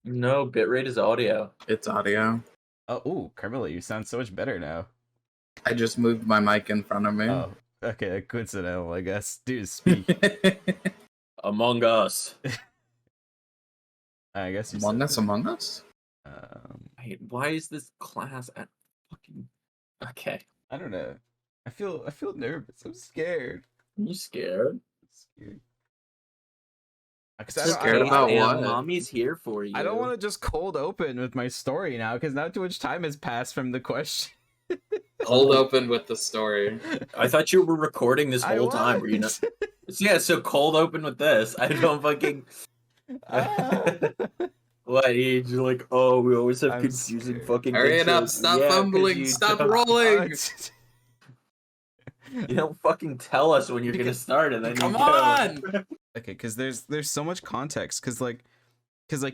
No, bitrate is audio. It's audio. Oh, ooh, Carmilla, you sound so much better now. I just moved my mic in front of me. Oh, okay, coincidental, I guess. Dude, speak. Among Us. I guess you Among said Us, Among Us? Wait, why is this class at fucking... Okay. I don't know. I feel nervous. I'm scared. Are you scared? Scared. Scared about what? Mommy's here for you. I don't want to just cold open with my story now, because now too much time has passed from the question. Cold open with the story. I thought you were recording this whole time. Were you not? Yeah, so cold open with this. I don't fucking... What, you're like, oh, we always have confusing fucking... Hurry it up, stop fumbling, stop rolling! You don't fucking tell us when you're gonna start it. Then Come on! Okay, because there's so much context, because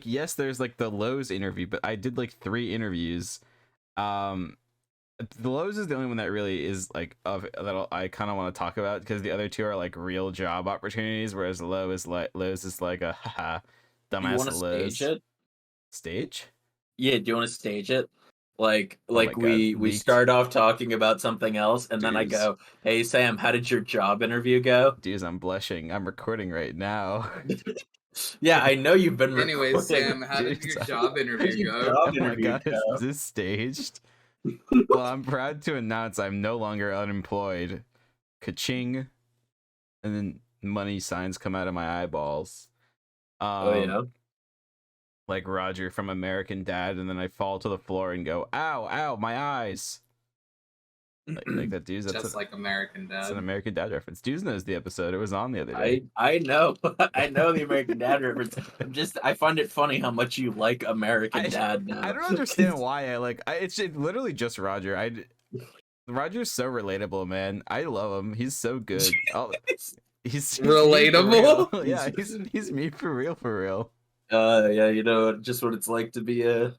yes, there's like the Lowe's interview, but I did like 3 interviews. The Lowe's is the only one that really is like that I kind of want to talk about, because the other 2 are like real job opportunities, whereas Lowe's is like a haha dumbass. You want to stage it? Stage? Yeah, do you want to stage it? Like God, we start off talking about something else, and then I go, "Hey Sam, how did your job interview go?" Dude, I'm blushing. I'm recording right now. Yeah, I know you've been recording. Anyways, Sam, how did your job interview go? Oh my god, is this staged? Well, I'm proud to announce I'm no longer unemployed. Ka-ching. And then money signs come out of my eyeballs. Oh yeah. Like Roger from American Dad, and then I fall to the floor and go, "Ow, ow, my eyes!" Like that, dude. That's just like American Dad. It's an American Dad reference. Dudes knows the episode. It was on the other day. I know, I know the American Dad reference. I find it funny how much you like American Dad now. I don't understand why it's literally just Roger. Roger's so relatable, man. I love him. He's so good. He's relatable. Yeah, he's me for real. Yeah, you know just what it's like to be a...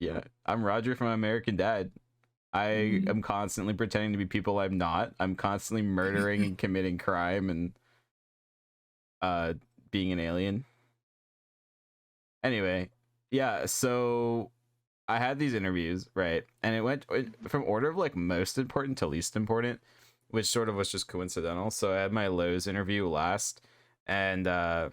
Yeah, I'm Roger from American Dad. I am constantly pretending to be people I'm not. I'm constantly murdering and committing crime and being an alien. Anyway, yeah, so I had these interviews, right? And it went from order of like most important to least important, which sort of was just coincidental. So I had my Lowe's interview last, and I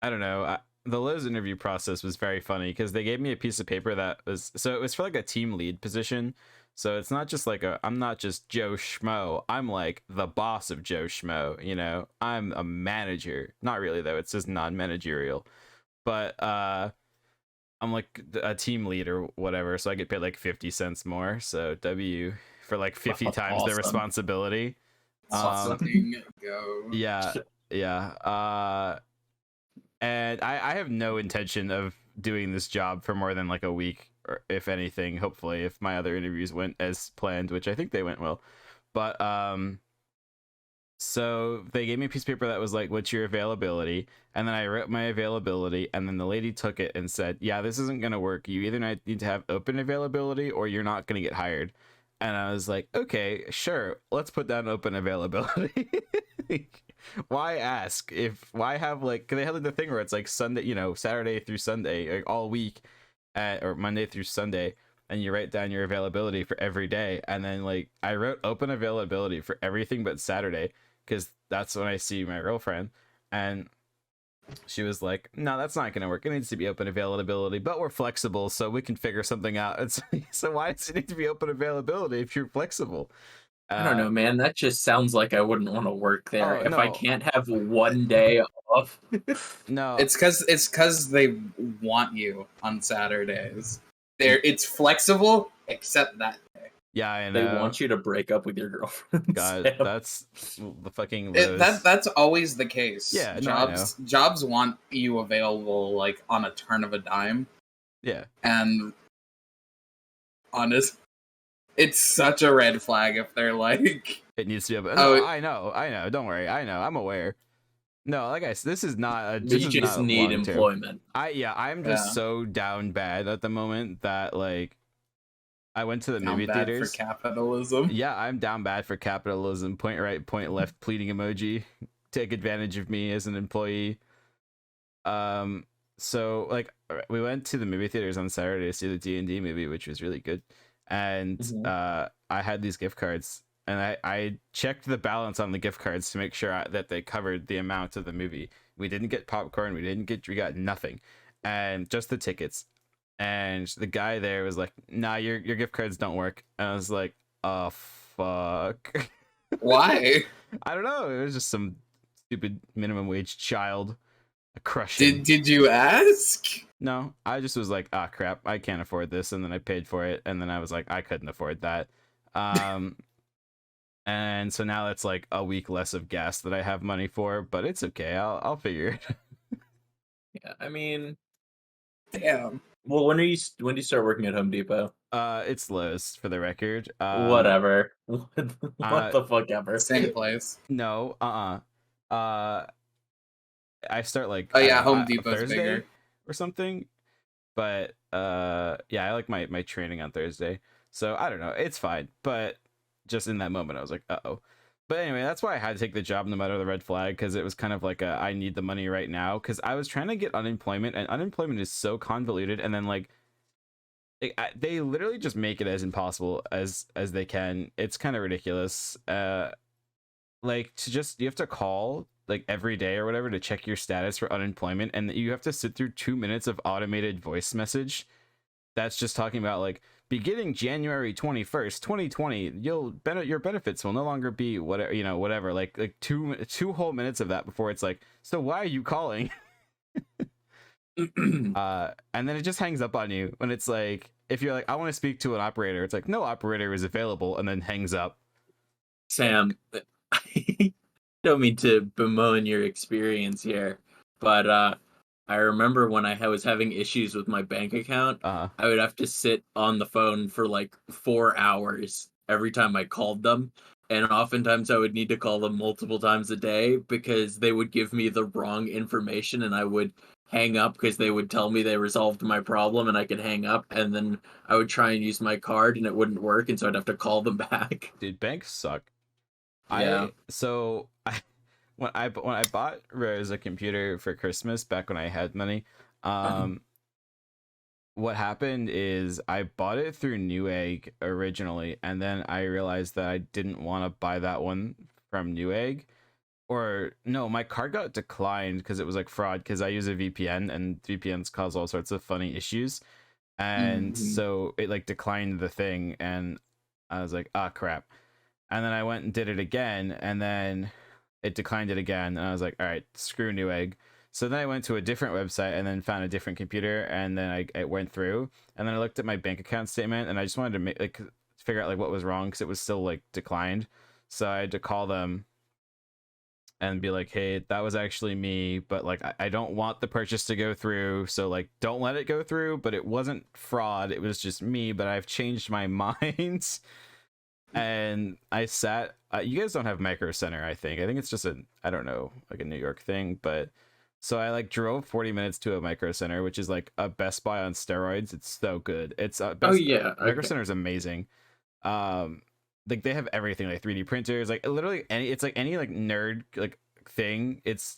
don't know. The Lowe's interview process was very funny because they gave me a piece of paper that was... So it was for like a team lead position. So it's not just like I'm not just Joe Schmo. I'm like the boss of Joe Schmo, you know? I'm a manager. Not really, though. It's just non-managerial. But I'm like a team lead or whatever. So I get paid like 50 cents more. So W for like 50 times the responsibility. Go. Yeah. And I have no intention of doing this job for more than like a week, or if anything, hopefully, if my other interviews went as planned, which I think they went well. But so they gave me a piece of paper that was like, "What's your availability?" And then I wrote my availability, and then the lady took it and said, "Yeah, this isn't gonna work. You either need to have open availability or you're not gonna get hired." And I was like, "Okay, sure, let's put down open availability." Why ask? Why have like, cause they had like the thing where it's like Sunday, you know, Saturday through Sunday, like all week, or Monday through Sunday, and you write down your availability for every day. And then like I wrote open availability for everything but Saturday, because that's when I see my girlfriend. And she was like, "No, that's not gonna work. It needs to be open availability, but we're flexible, so we can figure something out." So why does it need to be open availability if you're flexible? I don't know, man. That just sounds like I wouldn't want to work there if I can't have one day off. No, it's because they want you on Saturdays. It's flexible except that day. Yeah, I know. They want you to break up with your girlfriend. God, that's the fucking that's always the case. Yeah, jobs want you available like on a turn of a dime. Yeah, and honest. It's such a red flag if they're like... It needs to be open. No, I know. Don't worry. I know. I'm aware. No, like I said, this is not... You just need employment. I'm just so down bad at the moment that, like, I went to the movie theaters. For capitalism? Yeah, I'm down bad for capitalism. Point right, point left, pleading emoji. Take advantage of me as an employee. so like we went to the movie theaters on Saturday to see the D&D movie, which was really good. And Mhm. I had these gift cards, and I checked the balance on the gift cards to make sure that they covered the amount of the movie. We didn't get popcorn, we got nothing, and just the tickets. And the guy there was like, "Nah, your gift cards don't work." And I was like, "Oh fuck." Why? I don't know. It was just some stupid minimum wage child. I crush him. Did you ask? No, I just was like, ah, crap, I can't afford this, and then I paid for it, and then I was like, I couldn't afford that. And so now it's like a week less of gas that I have money for, but it's okay. I'll figure it. Yeah, I mean, Damn. well, when do you start working at Home Depot? It's Lowe's for the record. Whatever. What Uh, the fuck ever. Same place. no, uh, I start like Oh I don't yeah, know, Home Depot's Thursday bigger. or something. But yeah, I like my training on Thursday, so I don't know, it's fine. But just in that moment, I was like, uh-oh. But anyway, that's why I had to take the job no matter the red flag, because it was kind of like I need the money right now, because I was trying to get unemployment, and unemployment is so convoluted, and then like they literally just make it as impossible as they can. It's kind of ridiculous. Like to just you have to call like every day or whatever to check your status for unemployment, and you have to sit through 2 minutes of automated voice message that's just talking about like beginning January 21st 2020 your benefits will no longer be whatever, whatever, like two whole minutes of that before it's like, so why are you calling? And then it just hangs up on you when it's like, if you're like, I want to speak to an operator, it's like, no operator is available, and then hangs up. Sam, I don't mean to bemoan your experience here, but I remember when I was having issues with my bank account, uh I would have to sit on the phone for like 4 hours every time I called them. And oftentimes I would need to call them multiple times a day because they would give me the wrong information and I would hang up because they would tell me they resolved my problem and I could hang up, and then I would try and use my card and it wouldn't work, and so I'd have to call them back. Dude, banks suck. Yeah. I when I bought Rose a computer for Christmas back when I had money, um, what happened is I bought it through Newegg originally, and then I realized that I didn't want to buy that one from Newegg. Or no, my card got declined because it was like fraud, because I use a VPN and VPNs cause all sorts of funny issues. And Mhm. so it like declined the thing, and I was like, ah, crap. And then I went and did it again, and then it declined it again, and I was like, all right, screw Newegg. So then I went to a different website and then found a different computer, and then I went through, and then I looked at my bank account statement, and I just wanted to make like figure out like what was wrong, because it was still like declined. So I had to call them and be like, hey, that was actually me, but like I don't want the purchase to go through, so like don't let it go through. But it wasn't fraud, it was just me, but I've changed my mind. And I sat. You guys don't have Micro Center, I think. I think it's just I don't know, like a New York thing. But so I like drove 40 minutes to a Micro Center, which is like a Best Buy on steroids. It's so good. It's Oh best. yeah, Micro okay. Center is amazing. Um, like they have everything, like 3D printers, like literally any. It's like any like nerd like thing. It's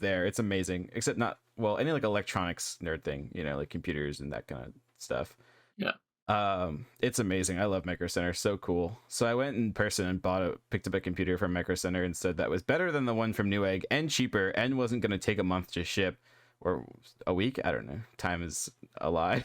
there. It's amazing. Except not, well, any like electronics nerd thing. Like computers and that kind of stuff. Yeah. It's amazing. I love Micro Center, so cool. So I went in person and picked up a computer from Micro Center and said that was better than the one from Newegg and cheaper and wasn't going to take a month to ship, or a week. I don't know. Time is a lie.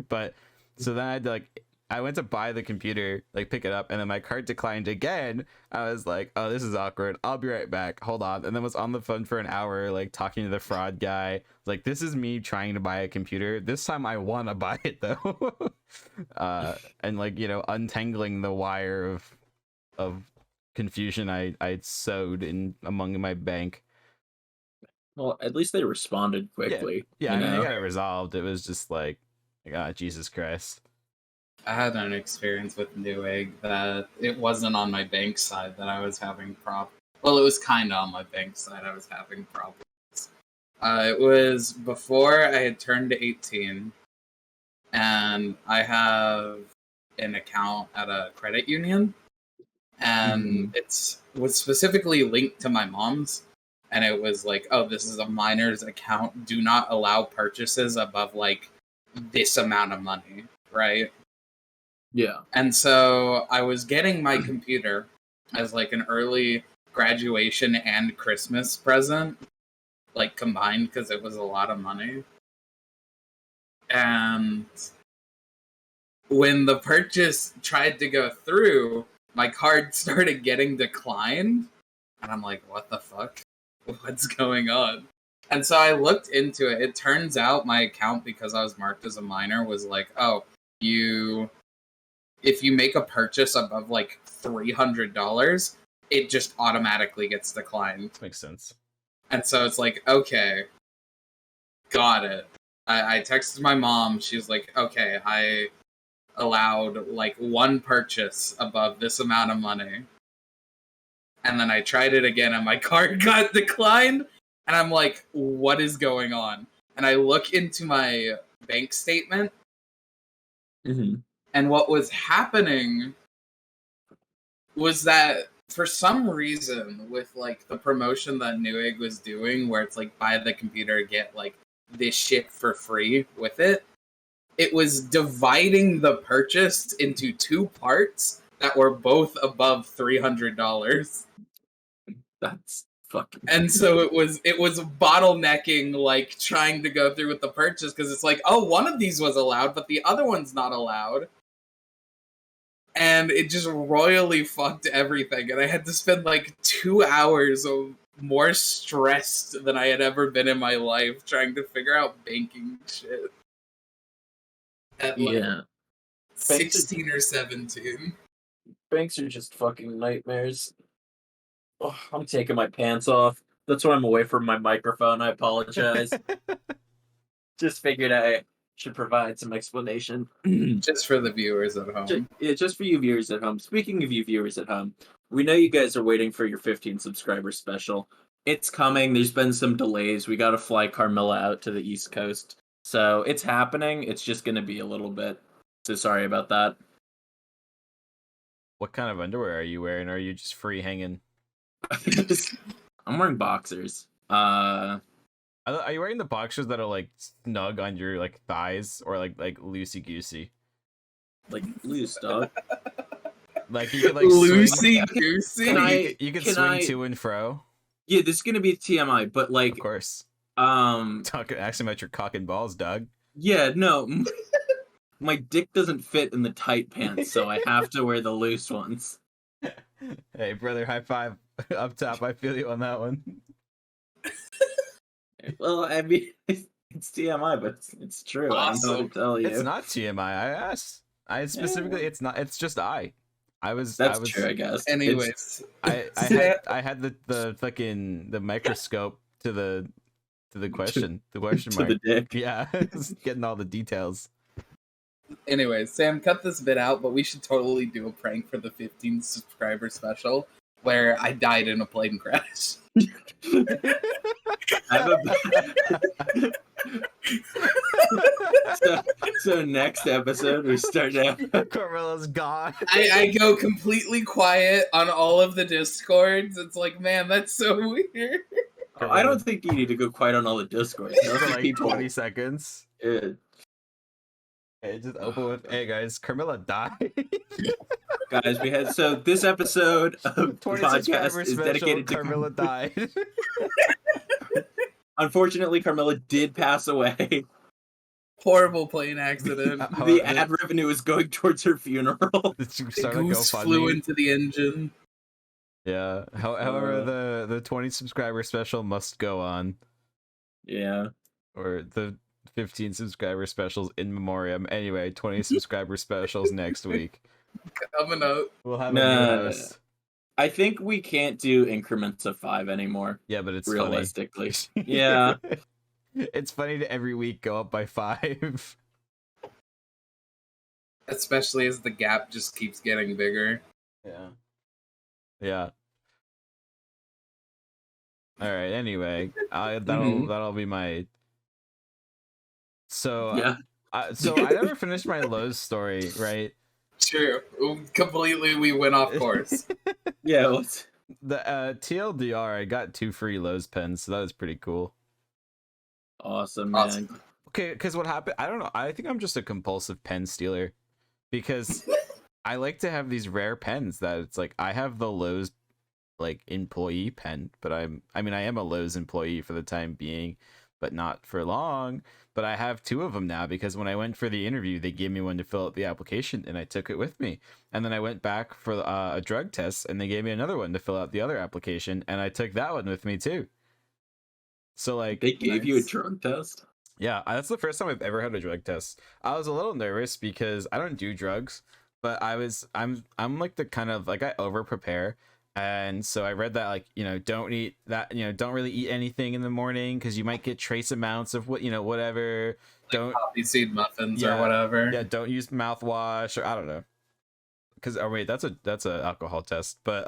But so then I went to buy the computer, like pick it up, and then my card declined again. I was like, oh, this is awkward. I'll be right back. Hold on. And then was on the phone for an hour, like talking to the fraud guy. Like, this is me trying to buy a computer. This time I want to buy it though. And like, untangling the wire of confusion I sewed in among my bank. Well, at least they responded Yeah. quickly, Yeah, you I mean, they know? got it resolved. It was just like, ah, Jesus Christ. I had an experience with Newegg that it wasn't on my bank side that I was having problems. Well, it was kind of on my bank side I was having problems. It was before I had turned 18, and I have an account at a credit union, and Mhm. was specifically linked to my mom's. and it was like, oh, this is a miner's account. Do not allow purchases above like this amount of money, right? Yeah. And so I was getting my computer as like an early graduation and Christmas present, like combined, because it was a lot of money. And when the purchase tried to go through, my card started getting declined. And I'm like, what the fuck? What's going on? And so I looked into it. It turns out my account, because I was marked as a minor, was like, oh, if you make a purchase above like $300, it just automatically gets declined. Makes sense. And so it's like, okay, got it. I texted my mom. She's like, okay, I allowed like one purchase above this amount of money. And then I tried it again and my card got declined. And I'm like, what is going on? And I look into my bank statement. Mm-hmm. And what was happening was that for some reason, with like the promotion that Newegg was doing, where it's like buy the computer, get like this shit for free with it, it was dividing the purchase into two parts that were both above $300. That's fucking. And so it was bottlenecking, like trying to go through with the purchase, because it's like, oh, one of these was allowed, but the other one's not allowed. And it just royally fucked everything. And I had to spend like 2 hours of more stressed than I had ever been in my life trying to figure out banking shit. At like Yeah. 16 or 17. Banks are just fucking nightmares. Oh, I'm taking my pants off. That's why I'm away from my microphone. I apologize. Just figured I should provide some explanation. Just for the viewers at home. Just for you viewers at home. Speaking of you viewers at home, we know you guys are waiting for your 15 subscriber special. It's coming. There's been some delays. We got to fly Carmilla out to the East Coast. So it's happening. It's just going to be a little bit. So sorry about that. What kind of underwear are you wearing? Or are you just free hanging? I'm wearing boxers. Are you wearing the boxers that are like snug on your like thighs, or like loosey goosey? Like loose, dog. Like you could like loosey goosey. You could swing to and fro. Yeah, this is gonna be TMI, but like, of course. Talking about your cock and balls, Doug. Yeah, no, my dick doesn't fit in the tight pants, so I have to wear the loose ones. Hey, brother, high five up top. I feel you on that one. Well, I mean, it's TMI, but it's true. Awesome. I don't know what to tell you. It's not TMI. I asked. I specifically. It's not. It's just I. That's true, I guess. Anyways, I had the fucking the microscope to the question mark. To the dick. Yeah, getting all the details. Anyways, Sam, cut this bit out, but we should totally do a prank for the 15 subscriber special where I died in a plane crash. So next episode we start out. Carmella's gone. I go completely quiet on all of the discords. It's like, man, that's so weird. I don't think you need to go quiet on all the discords. For like 20 seconds. Yeah. Hey, just open with, hey guys, Carmilla died. Guys, this episode of the podcast is dedicated to Carmilla died. Unfortunately, Carmilla did pass away. Horrible plane accident. The ad revenue is going towards her funeral. The goose flew into the engine. Yeah. However, the 20 subscriber special must go on. Yeah. Or the 15 subscriber specials in memoriam. Anyway, 20 subscriber specials next week. Coming up. We'll have a new host. I think we can't do increments of 5 anymore. Yeah, but it's realistically. Funny. Yeah. It's funny to every week go up by 5. Especially as the gap just keeps getting bigger. Yeah. Yeah. All right. Anyway, that'll be my. So yeah. I never finished my Lowe's story, right? True. Completely, we went off course. Yeah. The TLDR, I got 2 free Lowe's pens, so that was pretty cool. Awesome, Awesome. man. Okay, because what happened? I don't know. I think I'm just a compulsive pen stealer because I like to have these rare pens that it's like I have the Lowe's like employee pen, but I am a Lowe's employee for the time being, but not for long. But I have 2 of them now because when I went for the interview, they gave me one to fill out the application, and I took it with me. And then I went back for a drug test, and they gave me another one to fill out the other application, and I took that one with me too. So like, They gave you a Nice. drug test? yeah, that's the first time I've ever had a drug test. I was a little nervous because I don't do drugs, but I'm like the kind of like I over prepare. And so I read that like, don't eat that, don't really eat anything in the morning because you might get trace amounts of whatever. Don't Poppy seed muffins Yeah, or whatever. yeah, don't use mouthwash or I don't know. Cuz oh wait, that's a alcohol test. But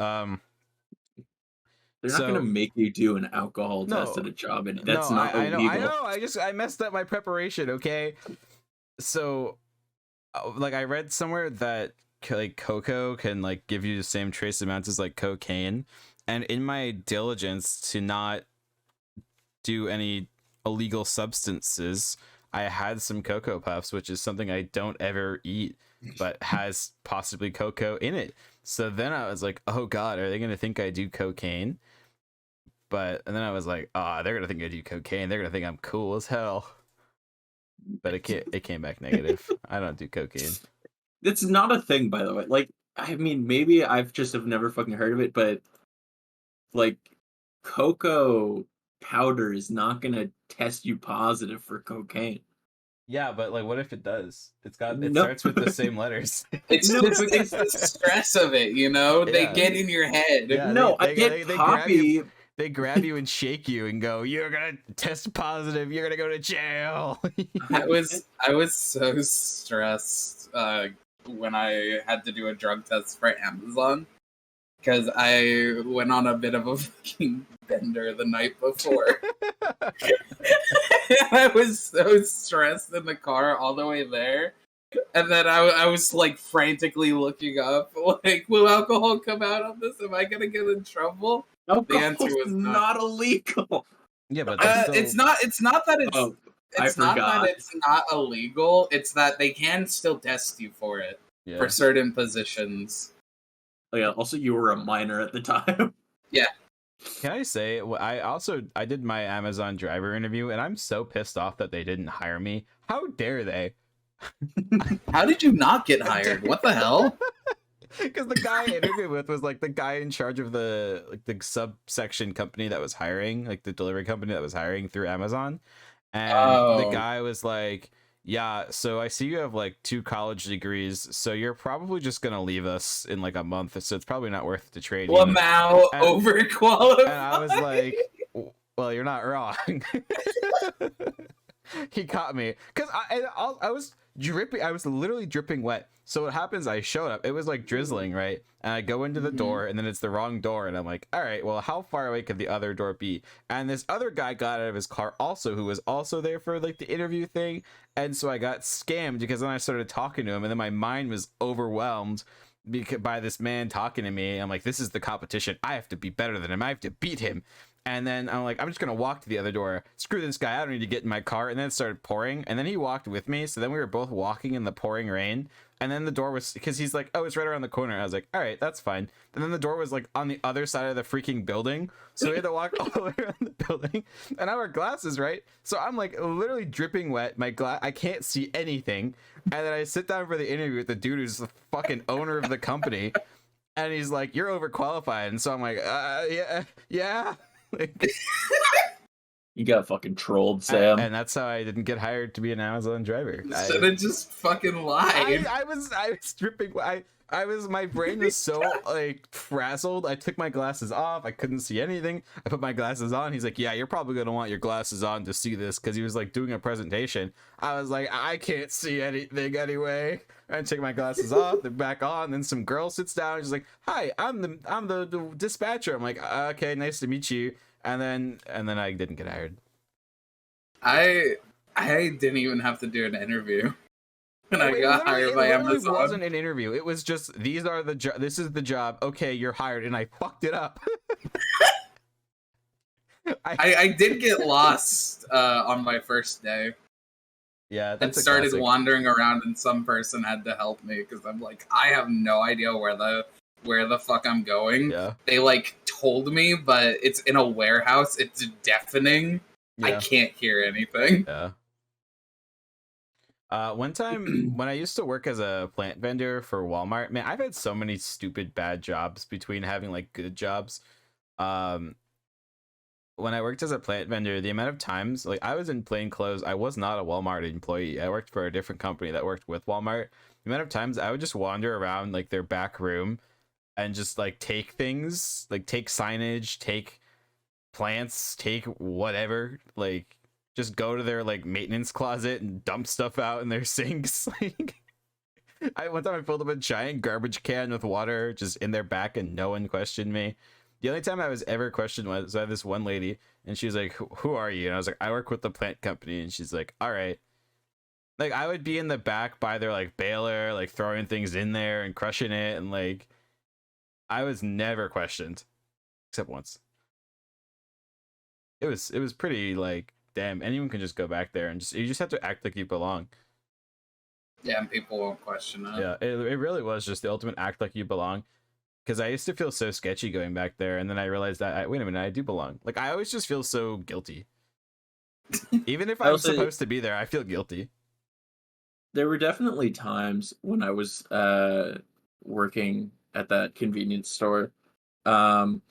They're not gonna so make you do an alcohol test no, at a job, and no, that's not I illegal. know. I messed up my preparation, okay? So like I read somewhere that like cocoa can like give you the same trace amounts as like cocaine, and in my diligence to not do any illegal substances, I had some cocoa puffs, which is something I don't ever eat but has possibly cocoa in it. So then I was like, oh god, are they gonna think I do cocaine? And then I was like, they're gonna think I do cocaine, they're gonna think I'm cool as hell. But it came back negative. I don't do cocaine. It's not a thing, by the way. Like, I mean, maybe I've just have never fucking heard of it, but like, cocoa powder is not gonna test you positive for cocaine. Yeah, but like, what if it does? It No, starts with the same letters. It's No, just but it's the stress of it, you know? They Yeah. get in your head. Yeah, no, I they get grab you. poppy. They grab you and shake you and go, "You're gonna test positive. You're gonna go to jail." I was so stressed when I had to do a drug test for Amazon because I went on a bit of a fucking bender the night before. I was so stressed in the car all the way there. And then I was like frantically looking up, like, will alcohol come out on this? Am I gonna get in trouble? The answer Alcohol's was no. not illegal. Yeah, but that's still... It's not that it's Oh, I it's not forgot. that it's not illegal. It's that they can still test you for it Yeah. for certain positions. Oh, yeah. Also, you were a minor at the time. Can I say I did my Amazon driver interview and I'm so pissed off that they didn't hire me. How dare they? How did you not get hired? What the hell? Because the guy I interviewed with was like the guy in charge of the subsection company that was hiring, like the delivery company that was hiring through Amazon. And the guy was like, yeah, so I see you have like 2 college degrees, so you're probably just gonna leave us in like a month, so it's probably not worth the trade. Lamau And- overqualified. And I was like, well, you're not wrong. He caught me because I was dripping. I was literally dripping wet. So what happens? I showed up. It was like drizzling, right? And I go into the door, and then it's the wrong door, and I'm like, all right, well, how far away could the other door be? And this other guy got out of his car also, who was also there for like the interview thing, and so I got scammed because then I started talking to him, and then my mind was overwhelmed by this man talking to me. I'm like, this is the competition. I have to be better than him. I have to beat him. And then I'm like, I'm just gonna walk to the other door. Screw this guy. I don't need to get in my car. And then it started pouring. And then he walked with me. So then we were both walking in the pouring rain. And then the door was, because he's like, oh, it's right around the corner. I was like, all right, that's fine. And then the door was like on the other side of the freaking building. So we had to walk all the way around the building. And I wear glasses, right? So I'm like literally dripping wet. I can't see anything. And then I sit down for the interview with the dude who's the fucking owner of the company. And he's like, you're overqualified. And so I'm like, yeah. Like, You got fucking trolled, Sam. and that's how I didn't get hired to be an Amazon driver. Should have just fucking lied. I was dripping. My brain was so like frazzled. I took my glasses off. I couldn't see anything. I put my glasses on. He's like, yeah, you're probably gonna want your glasses on to see this, because he was like doing a presentation. I was like, I can't see anything anyway. I take my glasses off. They're back on. Then some girl sits down. She's like, hi, I'm the dispatcher. I'm like, okay, nice to meet you. And then I didn't get hired. I didn't even have to do an interview. when I got hired It by literally Amazon. wasn't an interview. It was just this is the job. Okay, you're hired, and I fucked it up. I did get lost on my first day. Yeah, And that's a started classic. wandering around, and some person had to help me because I'm like, I have no idea where the fuck I'm going. Yeah, They like told me, but it's in a warehouse. It's deafening. I yeah, can't hear anything. yeah. One time when I used to work as a plant vendor for Walmart, man, I've had so many stupid bad jobs between having like good jobs. Um, when I worked as a plant vendor, the amount of times like I was in plain clothes, I was not a Walmart employee. I worked for a different company that worked with Walmart. The amount of times I would just wander around like their back room and just like take things, like take signage, take plants, take whatever, like just go to their like maintenance closet and dump stuff out in their sinks. Like one time I filled up a giant garbage can with water just in their back and no one questioned me. The only time I was ever questioned was I had this one lady and she was like, "Who are you?" And I was like, "I work with the plant company." And she's like, "All right." Like I would be in the back by their like baler, like throwing things in there and crushing it, and like I was never questioned except once. It was pretty like, damn, anyone can just go back there and just you just have to act like you belong. Yeah, and people won't question it. Yeah, it really was just the ultimate act like you belong. Because I used to feel so sketchy going back there, and then I realized that wait a minute, I do belong. Like I always just feel so guilty, even if I I'm also supposed to be there. I feel guilty. there were definitely times when I was working at that convenience store, um,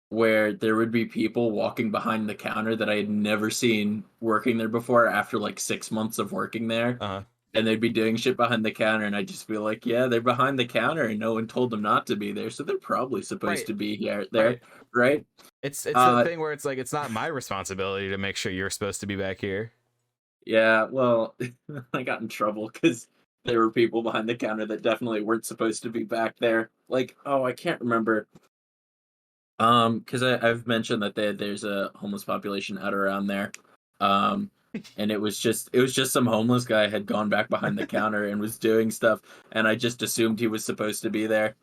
where there would be people walking behind the counter that I had never seen working there before after like 6 months of working there. Uh-huh. And they'd be doing shit behind the counter, and I'd just be like, yeah, they're behind the counter, and no one told them not to be there, so they're probably supposed Right, to be there, right. right? It's that Uh, thing where it's like it's not my responsibility to make sure you're supposed to be back here. yeah, well, I got in trouble because there were people behind the counter that definitely weren't supposed to be back there. Like, oh, I can't remember. Because I've mentioned that there's a homeless population out around there. Um, and it was just some homeless guy had gone back behind the counter and was doing stuff, and I just assumed he was supposed to be there.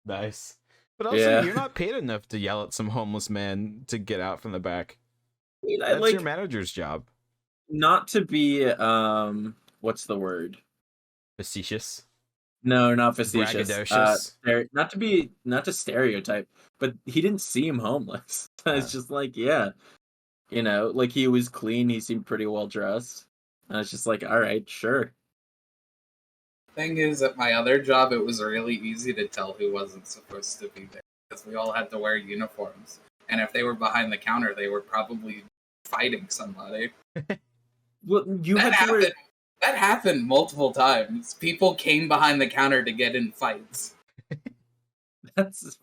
Nice. But also, Yeah. you're not paid enough to yell at some homeless man to get out from the back. I mean, I That's your like manager's job. not to be what's the word? Facetious, No, not facetious. braggadocious. Not to stereotype, but he didn't seem homeless. It's just like, yeah, like he was clean, he seemed pretty well dressed. And it's just like, all right, sure. Thing is, at my other job, it was really easy to tell who wasn't supposed to be there because we all had to wear uniforms, and if they were behind the counter, they were probably fighting somebody. Well, you That had to wear. happened. That happened multiple times. People came behind the counter to get in fights. That's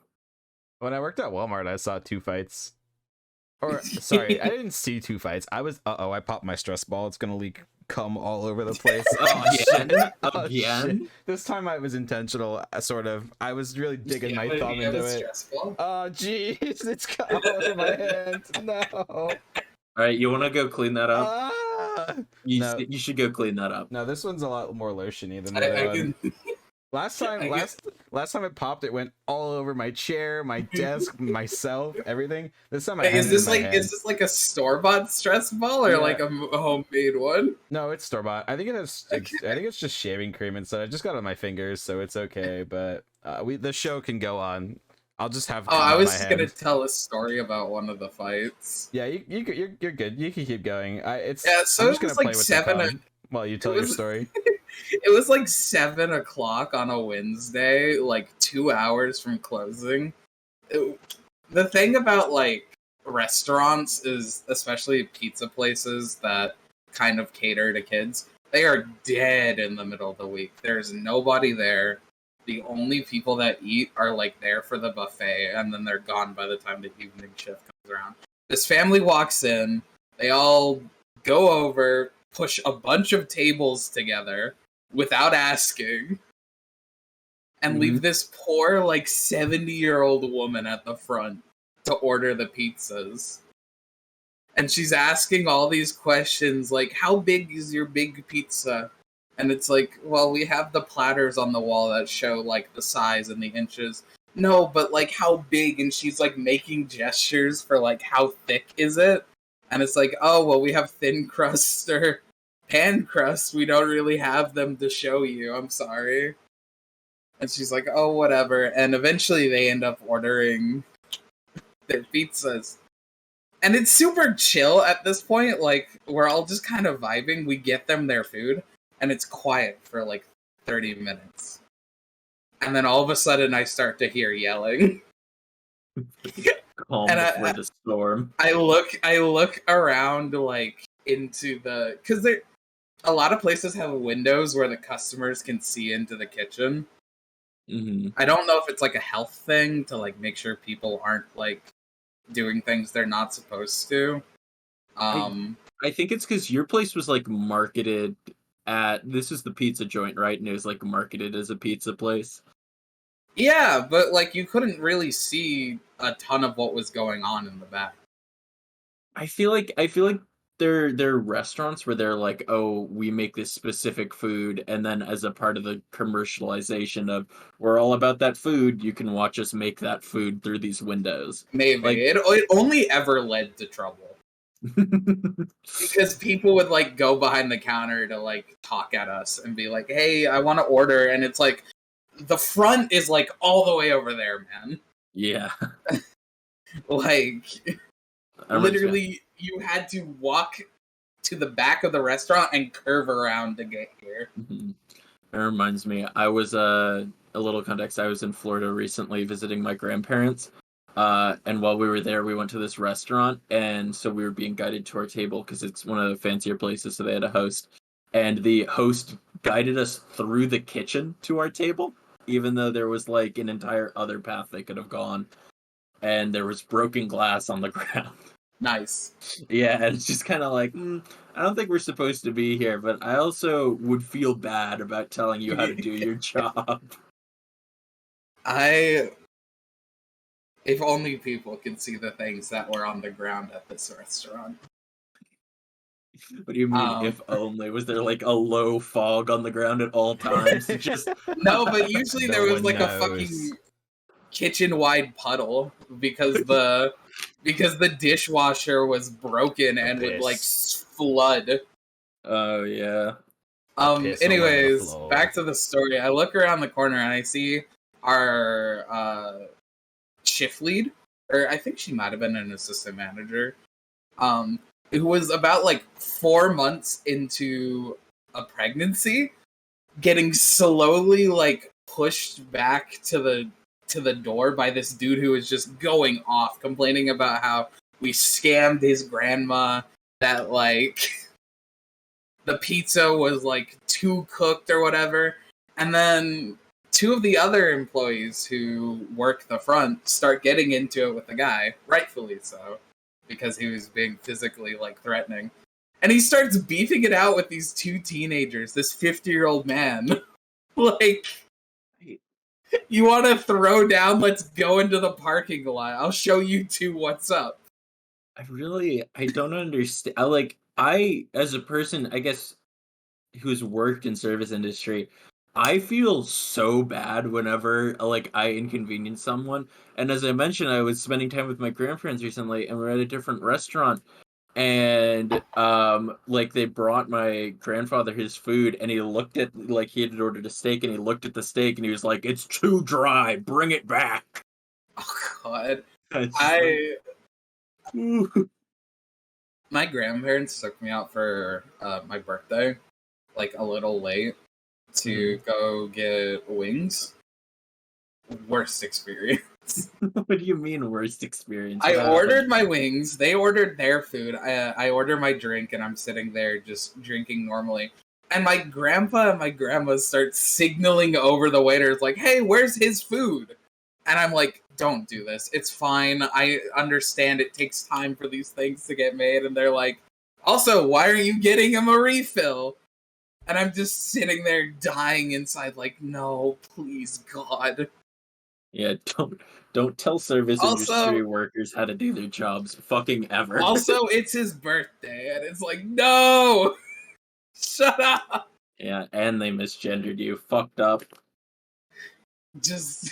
When I worked at Walmart, I saw 2 fights. Or sorry, I didn't see 2 fights. I was I popped my stress ball. It's gonna leak cum all over the place. Oh shit! Oh, shit. again. This time I was intentional, sort of. I was really digging my Yeah, thumb you have into a it. stressful. Oh jeez, it's come all over my hands. No. All right, you want to go clean that up? Ah! You No. you should go clean that up. No, this one's a lot more lotiony than the other one. Can, Last time, last time it popped, it went all over my chair, my desk, myself, everything. This time I had is it this in my like hand. is this like a store bought stress ball or Yeah. like a homemade one? No, it's store bought. I think it has. I think it's just shaving cream and stuff. I just got it on my fingers, so it's okay. But the show can go on. I'll just have. Oh, I cum on was my just hand. gonna tell a story about one of the fights. Yeah, you're good. You can keep going. It's Yeah, so I'm it just gonna was play like with 7 the cum while you tell your story. It was like 7 o'clock on a Wednesday, like 2 hours from closing. The thing about like restaurants is, especially pizza places that kind of cater to kids, they are dead in the middle of the week. There's nobody there. The only people that eat are like there for the buffet, and then they're gone by the time the evening shift comes around. This family walks in, they all go over, push a bunch of tables together without asking, and leave this poor, like, 70-year-old woman at the front to order the pizzas. And she's asking all these questions, like, how big is your big pizza? And it's like, well, we have the platters on the wall that show like the size and the inches. No, but like how big? And she's like making gestures for like how thick is it? And it's like, oh, well, we have thin crust or pan crust. We don't really have them to show you. I'm sorry. And she's like, oh, whatever. And eventually they end up ordering their pizzas. And it's super chill at this point. Like, we're all just kind of vibing. We get them their food, and it's quiet for like 30 minutes. And then all of a sudden I start to hear yelling. Calm And before the storm. I look around like into the, because there a lot of places have windows where the customers can see into the kitchen. Mm-hmm. I don't know if it's like a health thing to like make sure people aren't like doing things they're not supposed to. I think it's because your place was like marketed at, this is the pizza joint, right? And it was like marketed as a pizza place. Yeah, but like you couldn't really see a ton of what was going on in the back. I feel like there are restaurants where they're like, oh, we make this specific food, and then as a part of the commercialization of we're all about that food, you can watch us make that food through these windows. Maybe Like, it only ever led to trouble because people would like go behind the counter to like talk at us and be like, "Hey, I want to order," and it's like the front is like all the way over there, man. yeah. Like That reminds me- literally, you had to walk to the back of the restaurant and curve around to get here. Mhm. That reminds me, I was a little context. I was in Florida recently visiting my grandparents, and while we were there, we went to this restaurant, and so we were being guided to our table because it's one of the fancier places, so they had a host, and the host guided us through the kitchen to our table, even though there was like an entire other path they could have gone, and there was broken glass on the ground. Nice. Yeah, and it's just kind of like, I don't think we're supposed to be here, but I also would feel bad about telling you how to do your job. If only people could see the things that were on the ground at this restaurant. What do you mean, if only? Was there like a low fog on the ground at all times? Just No, but usually No there was one like a knows. fucking kitchen-wide puddle because the dishwasher was broken and would like flood. Oh yeah. piss all over the Anyways, floor. back to the story. I look around the corner and I see our shift lead, or I think she might have been an assistant manager, who was about like 4 months into a pregnancy, getting slowly like pushed back to the door by this dude who was just going off, complaining about how we scammed his grandma, that like the pizza was like too cooked or whatever. And then two of the other employees who work the front start getting into it with the guy, rightfully so, because he was being physically like threatening. And he starts beefing it out with these two teenagers, this 50-year-old man. Like, you want to throw down? Let's go into the parking lot. I'll show you two what's up. I don't understand. I, as a person, I guess, who's worked in service industry, I feel so bad whenever like I inconvenience someone. And as I mentioned, I was spending time with my grandparents recently, and we're at a different restaurant, and like they brought my grandfather his food, and he looked at, like, he had ordered a steak, and he looked at the steak, and he was like, "It's too dry. Bring it back." Oh God, It's just like, my grandparents took me out for my birthday, like a little late, to go get wings. Worst experience. what do you mean worst experience? I What ordered happened? my wings. They ordered their food. I order my drink, and I'm sitting there just drinking normally. And my grandpa and my grandma start signaling over the waiters, like, "Hey, where's his food?" And I'm like, "Don't do this. It's fine. I understand it takes time for these things to get made." And they're like, "Also, why are you getting him a refill?" And I'm just sitting there dying inside, like, "No, please, God." Yeah, don't tell service Also- industry workers how to do their jobs fucking ever. Also, it's his birthday, and it's like, no! Shut up! Yeah, and they misgendered you. Fucked up. Just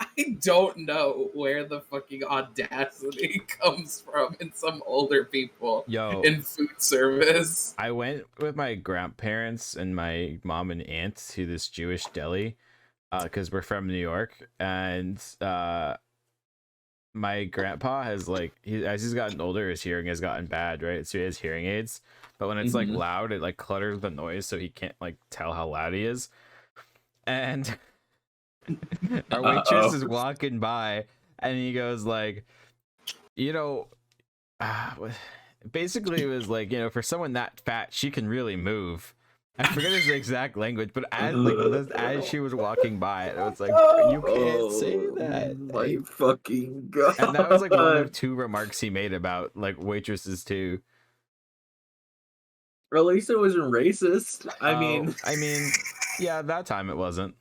I don't know where the fucking audacity comes from in some older people Yo, in food service. I went with my grandparents and my mom and aunt to this Jewish deli, because we're from New York, and my grandpa has like as he's gotten older, his hearing has gotten bad, right? So he has hearing aids, but when it's like Mhm. loud, it like clutters the noise, so he can't like tell how loud he is. And our waitress Uh-oh. is walking by, and he goes like, you know, basically it was like, for someone that fat, she can really move. I forget his exact language, but as she was walking by, it was like, you can't say Oh that. my fucking And that was like one of god. 2 remarks he made about like waitresses too. Or at least it wasn't racist. I Oh, mean, I mean, yeah, that time it wasn't.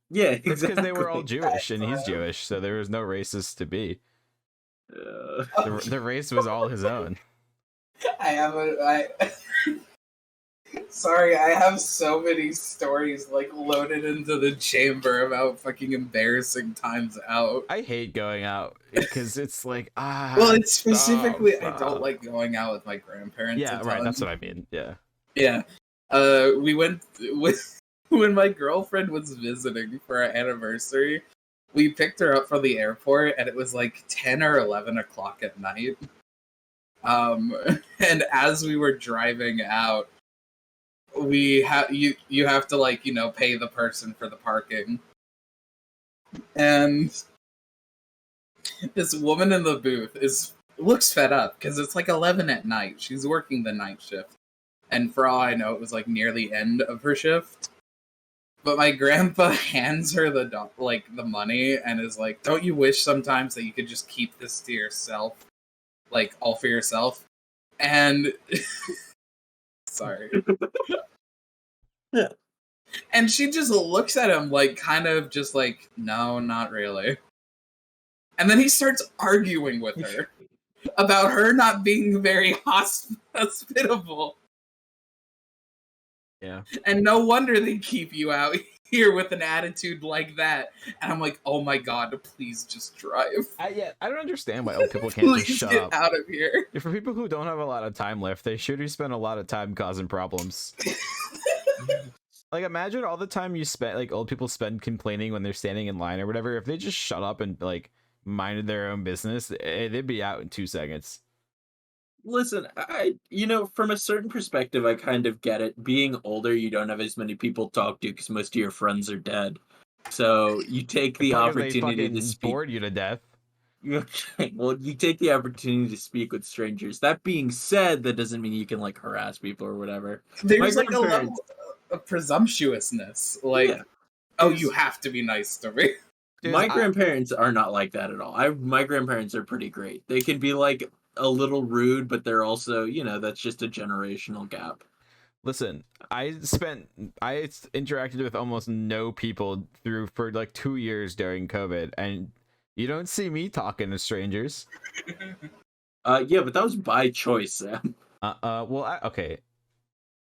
yeah, It's because they were all exactly. Jewish and he's Jewish, so there was no racist to be. Yeah. The race was all his own. I have sorry, I have so many stories like loaded into the chamber about fucking embarrassing times out. I hate going out because it's like Well, it's specifically I don't stop. like going out with my grandparents. Yeah, a right. ton. That's what I mean. Yeah. Yeah. We went with when my girlfriend was visiting for our anniversary. We picked her up from the airport, and it was like 10 or 11 o'clock at night. And as we were driving out, you have to like pay the person for the parking, and this woman in the booth looks fed up because it's like 11 at night. She's working the night shift, and for all I know, it was like near the end of her shift. But my grandpa hands her the money and is like, "Don't you wish sometimes that you could just keep this to yourself, like all for yourself?" And sorry. Yeah. And she just looks at him like kind of just like, "No, not really." And then he starts arguing with her about her not being very hospitable. Yeah. And no wonder they keep you out here with an attitude like that. And I'm like, oh my god, please just drive. I don't understand why old people can't just Please shut get up. out of here. For people who don't have a lot of time left, they should spend a lot of time causing problems. Like, imagine all the time you spent, like, old people spend complaining when they're standing in line or whatever. If they just shut up and, like, minded their own business, they'd be out in 2 seconds. Listen, from a certain perspective, I kind of get it. Being older, you don't have as many people to talk to because most of your friends are dead. So you take the Because they opportunity to fucking speak. bored you to death. Okay, well, you take the opportunity to speak with strangers. That being said, that doesn't mean you can like harass people or whatever. My There's like a level grandparents, of presumptuousness. Like, yeah, oh, you have to be nice to me. my grandparents are not like that at all. My grandparents are pretty great. They can be like a little rude, but they're also, that's just a generational gap. Listen, I interacted with almost no people for like 2 years during COVID, and you don't see me talking to strangers. Yeah, but that was by choice, Sam. Well, okay.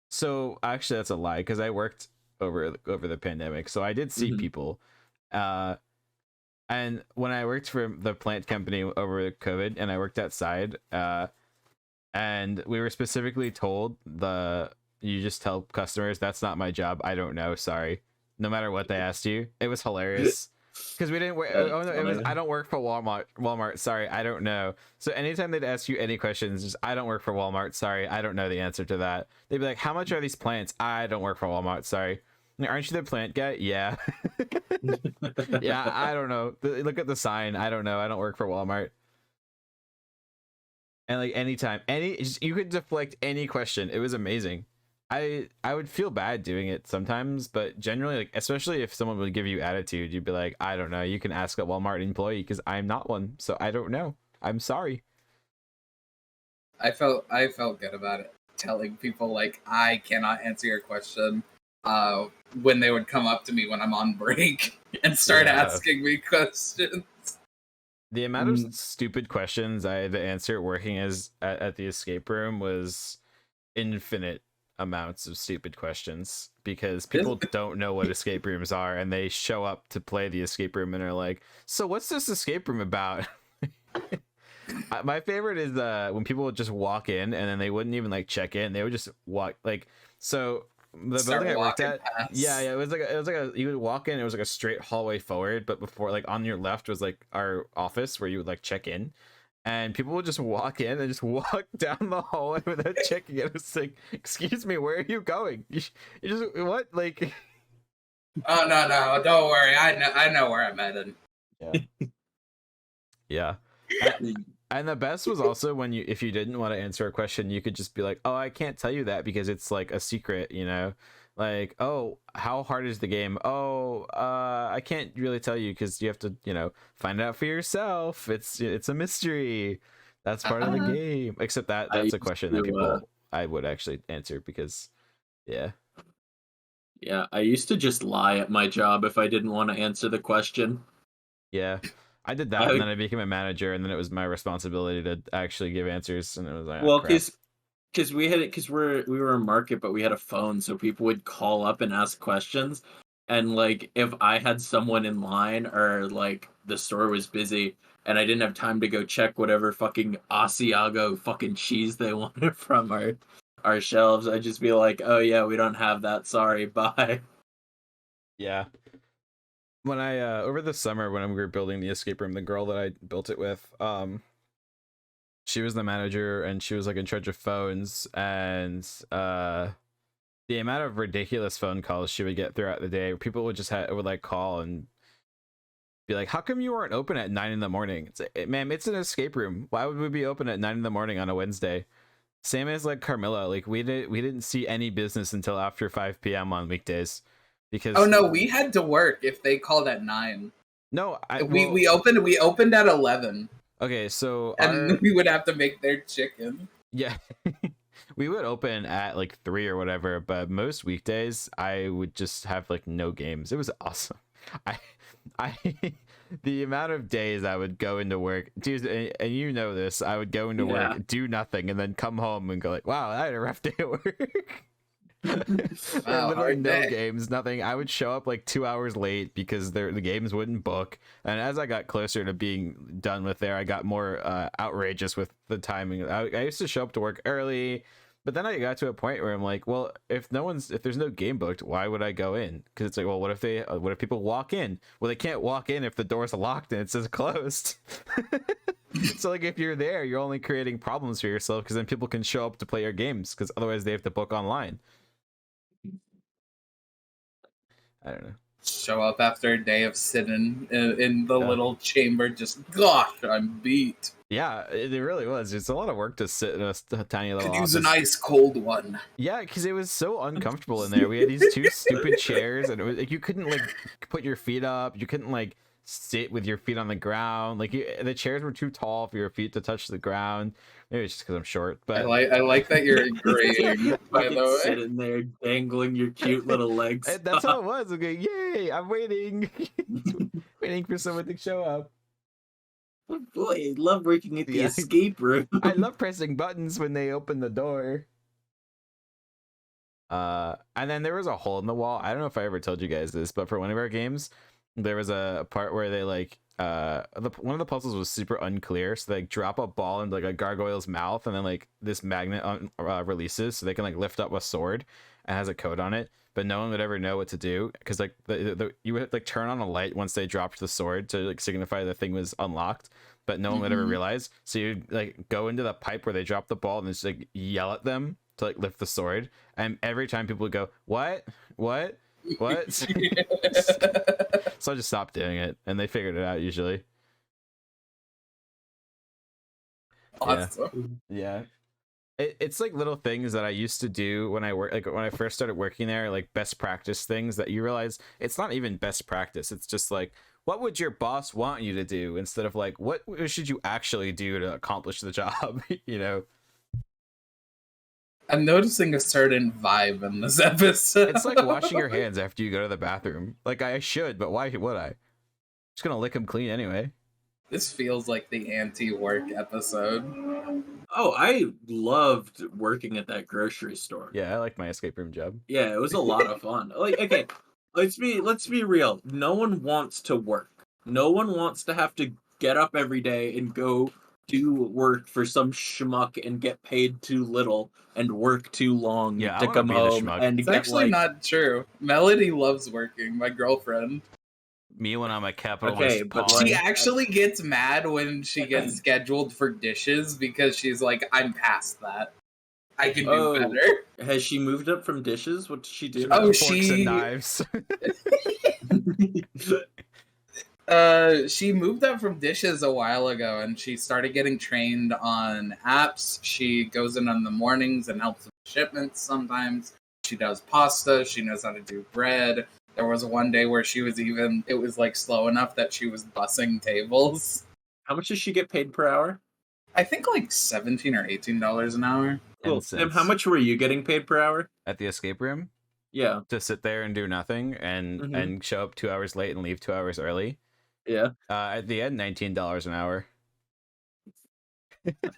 So actually, that's a lie because I worked over the pandemic, so I did see Mhm. people. And when I worked for the plant company over COVID, and I worked outside, and we were specifically told you just tell customers that's not my job. I don't know. Sorry. No matter what they asked you, it was hilarious. Because we didn't work. That's Oh no, it was funny. I don't work for Walmart. Walmart. Sorry, I don't know. So anytime they'd ask you any questions, just I don't work for Walmart. Sorry, I don't know the answer to that. They'd be like, "How much are these plants?" I don't work for Walmart. Sorry. Like, aren't you the plant guy? Yeah. Yeah. I don't know. Look at the sign. I don't know. I don't work for Walmart. And like anytime, you could deflect any question. It was amazing. I would feel bad doing it sometimes, but generally, like especially if someone would give you attitude, you'd be like, I don't know. You can ask a Walmart employee because I'm not one, so I don't know. I'm sorry. I felt good about it, telling people like I cannot answer your question. When they would come up to me when I'm on break and start Yeah. asking me questions. The amount of stupid questions I had to answer working at the escape room was infinite. amounts of stupid questions because people don't know what escape rooms are, and they show up to play the escape room and are like, so what's this escape room about? My favorite is when people would just walk in and then they wouldn't even like check in. They would just walk like, so the building I worked at, yeah, it was like a you would walk in, it was like a straight hallway forward, but before, like, on your left was like our office where you would like check in, and people would just walk in and just walk down the hallway without checking it. It's like, excuse me, where are you going? You just, what, like? Oh no, don't worry, I know where I'm headed. Yeah. And the best was also when if you didn't want to answer a question, you could just be like, oh, I can't tell you that because it's like a secret, you know? Like, oh, how hard is the game? Oh, I can't really tell you because you have to, you know, find out for yourself. It's a mystery. That's part of the game. Except that's a question that people I would actually answer because, yeah. Yeah, I used to just lie at my job if I didn't want to answer the question. Yeah. I did that, and then I became a manager, and then it was my responsibility to actually give answers, and it was like, well, because we were in market, but we had a phone, so people would call up and ask questions, and like if I had someone in line or like the store was busy and I didn't have time to go check whatever fucking Asiago fucking cheese they wanted from our shelves, I'd just be like, oh yeah, we don't have that, sorry, bye. Yeah. When I over the summer when we were building the escape room, the girl that I built it with, she was the manager and she was like in charge of phones, and the amount of ridiculous phone calls she would get throughout the day, people would just would like call and be like, how come you weren't open at 9 a.m? It's like, ma'am, it's an escape room. Why would we be open at 9 a.m. on a Wednesday? Same as like Carmilla, like we didn't see any business until after 5 p.m. on weekdays. Because oh no, we had to work if they called at 9. No, we opened at 11. Okay, so and we would have to make their chicken. Yeah, we would open at like 3 or whatever, but most weekdays I would just have like no games. It was awesome. I the amount of days I would go into work, dude, and you know this, I would go into work, do nothing, and then come home and go like, wow, I had a rough day at work. Wow, literally no games, nothing. I would show up like 2 hours late because the games wouldn't book, and as I got closer to being done with there, I got more outrageous with the timing. I used to show up to work early, but then I got to a point where I'm like, well, if there's no game booked, why would I go in? Because it's like, well, what if people walk in? Well, they can't walk in if the door's locked and it says closed. So like if you're there, you're only creating problems for yourself, because then people can show up to play your games, because otherwise they have to book online. I don't know. Show up after a day of sitting in the little chamber, just, gosh, I'm beat. Yeah, it really was. It's a lot of work to sit in a tiny little office. Use an ice cold one. Yeah, because it was so uncomfortable in there. We had these 2 stupid chairs, and it was like you couldn't like put your feet up. You couldn't like sit with your feet on the ground. Like the chairs were too tall for your feet to touch the ground. Maybe it's just because I'm short, but I like that you're agreeing. By the way, sitting there dangling your cute little legs. That's how it was. Okay, yay! I'm waiting, waiting for someone to show up. Boy, I love working at the escape room. I love pressing buttons when they open the door. And then there was a hole in the wall. I don't know if I ever told you guys this, but for one of our games, there was a part where they like one of the puzzles was super unclear, so they like, drop a ball into like a gargoyle's mouth, and then like this magnet releases, so they can like lift up a sword and has a code on it, but no one would ever know what to do, because like you would like turn on a light once they dropped the sword to like signify the thing was unlocked, but no one would ever realize. So you like go into the pipe where they drop the ball and just like yell at them to like lift the sword, and every time people would go, what so I just stopped doing it, and they figured it out usually. Awesome. Yeah. It's like little things that I used to do when I first started working there, like best practice things that you realize it's not even best practice. It's just like, what would your boss want you to do, instead of like, what should you actually do to accomplish the job? You know? I'm noticing a certain vibe in this episode. It's like washing your hands after you go to the bathroom. Like, I should, but why would I? Just gonna lick them clean anyway. This feels like the anti-work episode. Oh, I loved working at that grocery store. Yeah, I like my escape room job. Yeah, it was a lot of fun. Like, okay, let's be real. No one wants to work. No one wants to have to get up every day and go do work for some schmuck and get paid too little and work too long Yeah, I to want to come be the home schmuck. and It's get actually like, not true. Melody loves working, my girlfriend. Me when I'm a okay, capitalist but pawn. She like, actually gets mad when she gets scheduled for dishes because she's like, I'm past that. I can do oh, better. has she moved up from dishes? What does she do Oh, now? Forks and knives. She moved up from dishes a while ago and she started getting trained on apps. She goes in the mornings and helps with shipments sometimes. She does pasta. She knows how to do bread. There was one day where it was like slow enough that she was bussing tables. How much does she get paid per hour? I think like $17 or $18 an hour. Cool. And Tim, how since much were you getting paid per hour? at the escape room Yeah. to sit there and do nothing and Hmm. show up 2 hours late and leave 2 hours early. Yeah. At the end, $19 an hour.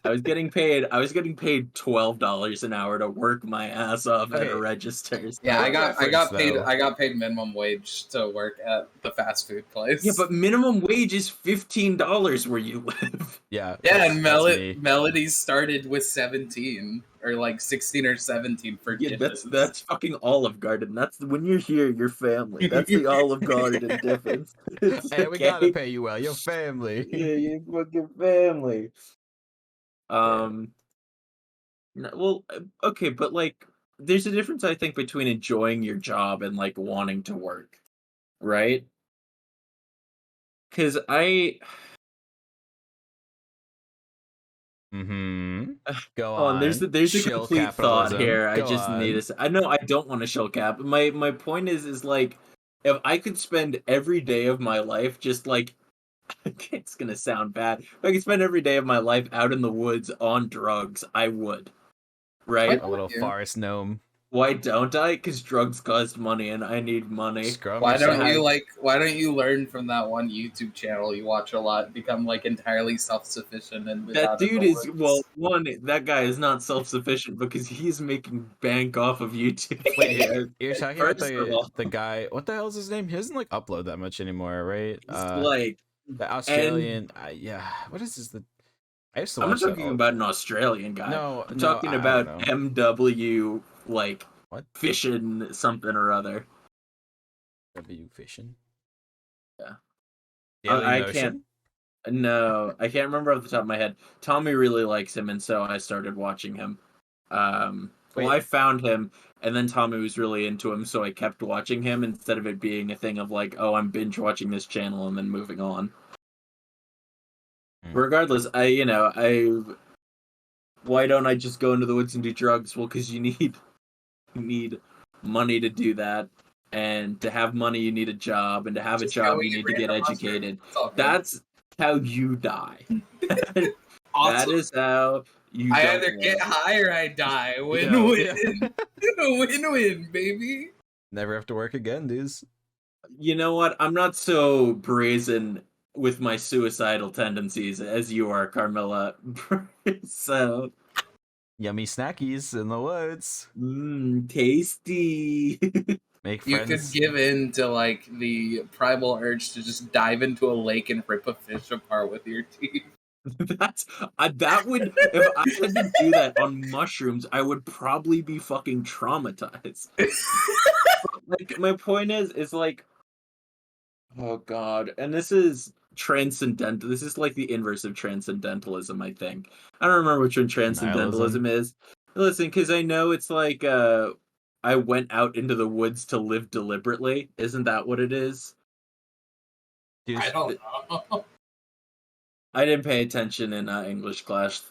I was getting paid $12 an hour to work my ass off at a Okay. register. Yeah, For I reference, got paid though. I got paid minimum wage to work at the fast food place. Yeah, but minimum wage is $15 where you live. Yeah. yeah, and that's me. Melody started with 17 or like 16 or 17 for Yeah, dishes. that's fucking Olive Garden. That's when you're here, your family. That's the Olive Garden difference. It's Hey, we gotta okay. pay you well. Your family. Yeah, your fucking family. Yeah. Well, okay, but like, there's a difference, I think, between enjoying your job and like wanting to work, right? Because Mm-hmm. Go hold on, on. there's a Shill complete thought capitalism. here. I Go just need to. on. I know I don't want to shell cap. My point is like, if I could spend every day of my life just like, it's gonna sound bad. If I could spend every day of my life out in the woods on drugs, I would. Why Right? A don't little you? forest gnome. Why don't I? Because drugs cost money, and I need money. Scrum Why don't yourself. you why don't you learn from that one YouTube channel you watch a lot, become like entirely self-sufficient and live That out in dude the is, well, woods? one, that guy is not self-sufficient because he's making bank off of YouTube Wait, videos. you're talking about First of all, the guy? What the hell is his name? He doesn't like upload that much anymore, right? he's like, The and Australian. Yeah. What is this? I used to I'm not watch that. talking about an Australian guy. No, I'm no, talking I don't about know. MW, like, What? fishing something or other. W fishing. Yeah. Daily I can't, Motion. no, I can't remember off the top of my head. Tommy really likes him, and so I started watching him. Well, Wait. I found him, and then Tommy was really into him, so I kept watching him instead of it being a thing of like, oh, I'm binge watching this channel and then moving on. Hmm. Regardless, why don't I just go into the woods and do drugs? Well, because you need money to do that, and to have money, you need a job, and to have a Just go job, you eat need to get random educated. mushrooms. It's all good. That's how you die. That Awesome. is how you I don't either get live. high or I die. Yeah, Win-win. Win-win, baby. Never have to work again, dudes. You know what? I'm not so brazen with my suicidal tendencies as you are, Carmilla. So, Yummy snackies in the woods. tasty. Make You could friends. give in to like the primal urge to just dive into a lake and rip a fish apart with your teeth. That would, if I had to do that on mushrooms, I would probably be fucking traumatized. Like, my point is like, oh god, and this is transcendental. This is like the inverse of transcendentalism, I think. I don't remember which one transcendentalism Nihilism. is. Listen, because I know it's like, I went out into the woods to live deliberately. Isn't that what it is? Dude, I don't know. I didn't pay attention in English class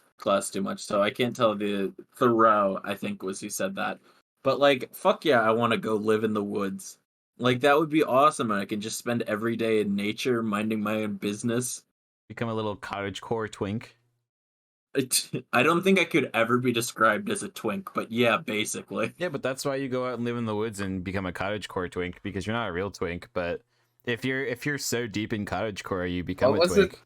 too much, so I can't tell. The Thoreau, I think, was who said that. But like, fuck yeah, I want to go live in the woods. Like, that would be awesome, and I can just spend every day in nature, minding my own business. become a little cottagecore twink. I don't think I could ever be described as a twink, but yeah, basically. Yeah, but that's why you go out and live in the woods and become a cottagecore twink, because you're not a real twink. But if you're so deep in cottagecore, you become What a was it? twink.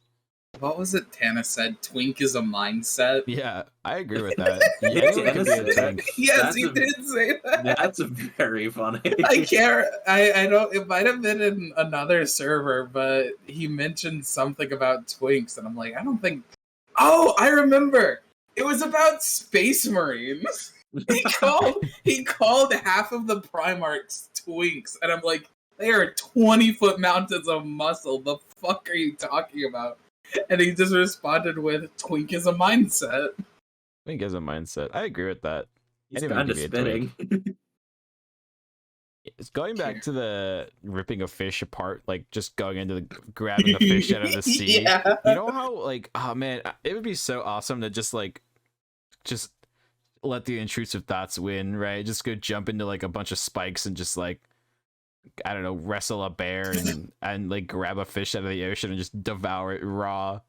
what was it Tana said? Twink is a mindset. Yeah, I agree with that. Did Anyone can Tana be a say that? twink. Yes, That's he a- did say that. That's very funny. I can't. I don't. It might have been in another server, but he mentioned something about twinks, and I'm like, I don't think. Oh, I remember. It was about Space Marines. He called half of the Primarchs twinks, and I'm like, they are 20-foot mountains of muscle. The fuck are you talking about? And he just responded with, "Twink is a mindset." Twink is a mindset. I agree with that. He's Anyone kind can of be a twink. spinning. It's going back to the ripping a fish apart, like just going into the grabbing a fish out of the sea. Yeah. You know how like, oh man, it would be so awesome to just let the intrusive thoughts win, right? Just go jump into like a bunch of spikes and just like, I don't know, wrestle a bear and like grab a fish out of the ocean and just devour it raw.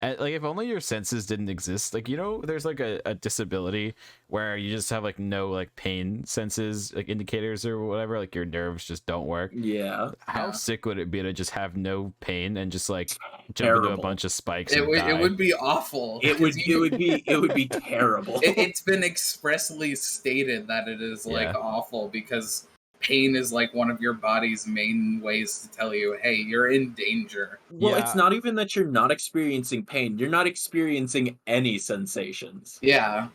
And, like, if only your senses didn't exist. Like, you know, there's like a disability where you just have like no like pain senses, like indicators or whatever, like your nerves just don't work. Yeah. How sick would it be to just have no pain and just like jump into a Terrible. bunch of spikes It and die? would be awful. It would be terrible. It's been expressly stated that it is like Yeah. awful because pain is like one of your body's main ways to tell you, hey, you're in danger. Well, Yeah. it's not even that you're not experiencing pain. You're not experiencing any sensations. Yeah.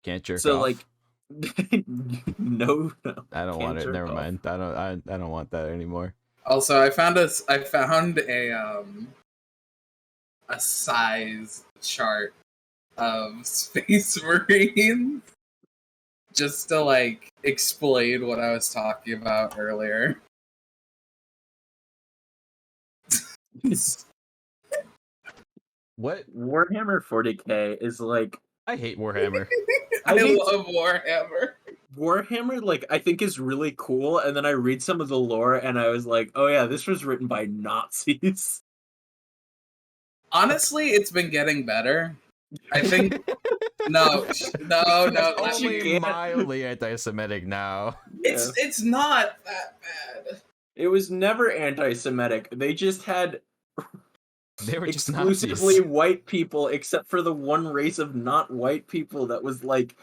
Can't jerk So off. like no. I don't want can't it. jerk Never off. mind. I don't want that anymore. Also, I found a size chart of Space Marines just to like explain what I was talking about earlier. What? Warhammer 40K is like I hate Warhammer. I hate- love Warhammer. Warhammer, like, I think is really cool, and then I read some of the lore and I was like, oh yeah, this was written by Nazis. Honestly, it's been getting better. I think no. It's Let you only get- mildly anti-Semitic now. It's not that bad. It was never anti-Semitic. They just had They were just exclusively Nazis. white people, except for the one race of not white people that was like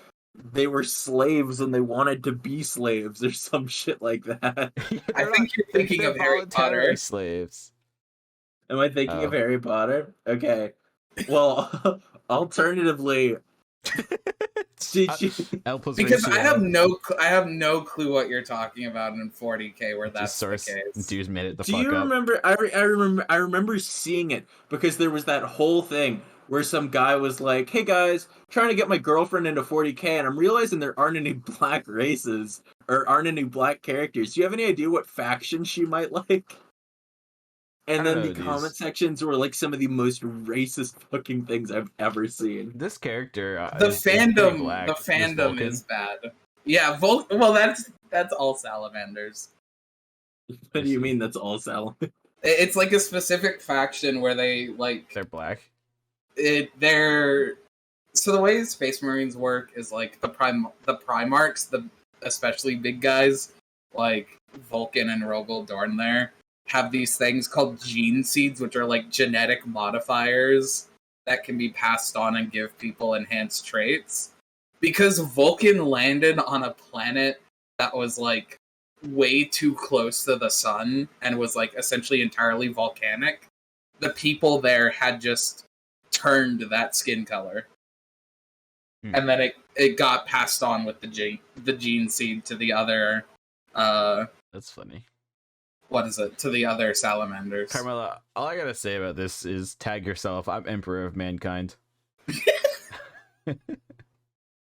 they were slaves and they wanted to be slaves or some shit like that. I think you're thinking They're of Harry voluntary Potter. slaves. Am I thinking Oh. of Harry Potter? Okay. Well, alternatively, did you? Elpos Because race I have no clue what you're talking about in 40K where that's just source the case. dudes made it the Do fuck you up. remember? I remember seeing it because there was that whole thing where some guy was like, "Hey guys, trying to get my girlfriend into 40K, and I'm realizing there aren't any black races or aren't any black characters. Do you have any idea what faction she might like?" And I don't then the know, comment these- sections were like some of the most racist fucking things I've ever seen. This character, The is pretty fandom, black. the This fandom Vulcan. is bad. Yeah, well, that's all salamanders. What do you mean that's all salad? It's like a specific faction where they like They're black. they're so the way Space Marines work is like the Primarchs, the especially big guys like Vulcan and Rogel Dorn there have these things called gene seeds, which are like genetic modifiers that can be passed on and give people enhanced traits. Because Vulcan landed on a planet that was like way too close to the sun and was like essentially entirely volcanic, the people there had just turned that skin color. And then it got passed on with the gene seed to the other That's funny. what is it? To the other salamanders. Carmela, all I gotta say about this is tag yourself. I'm Emperor of Mankind.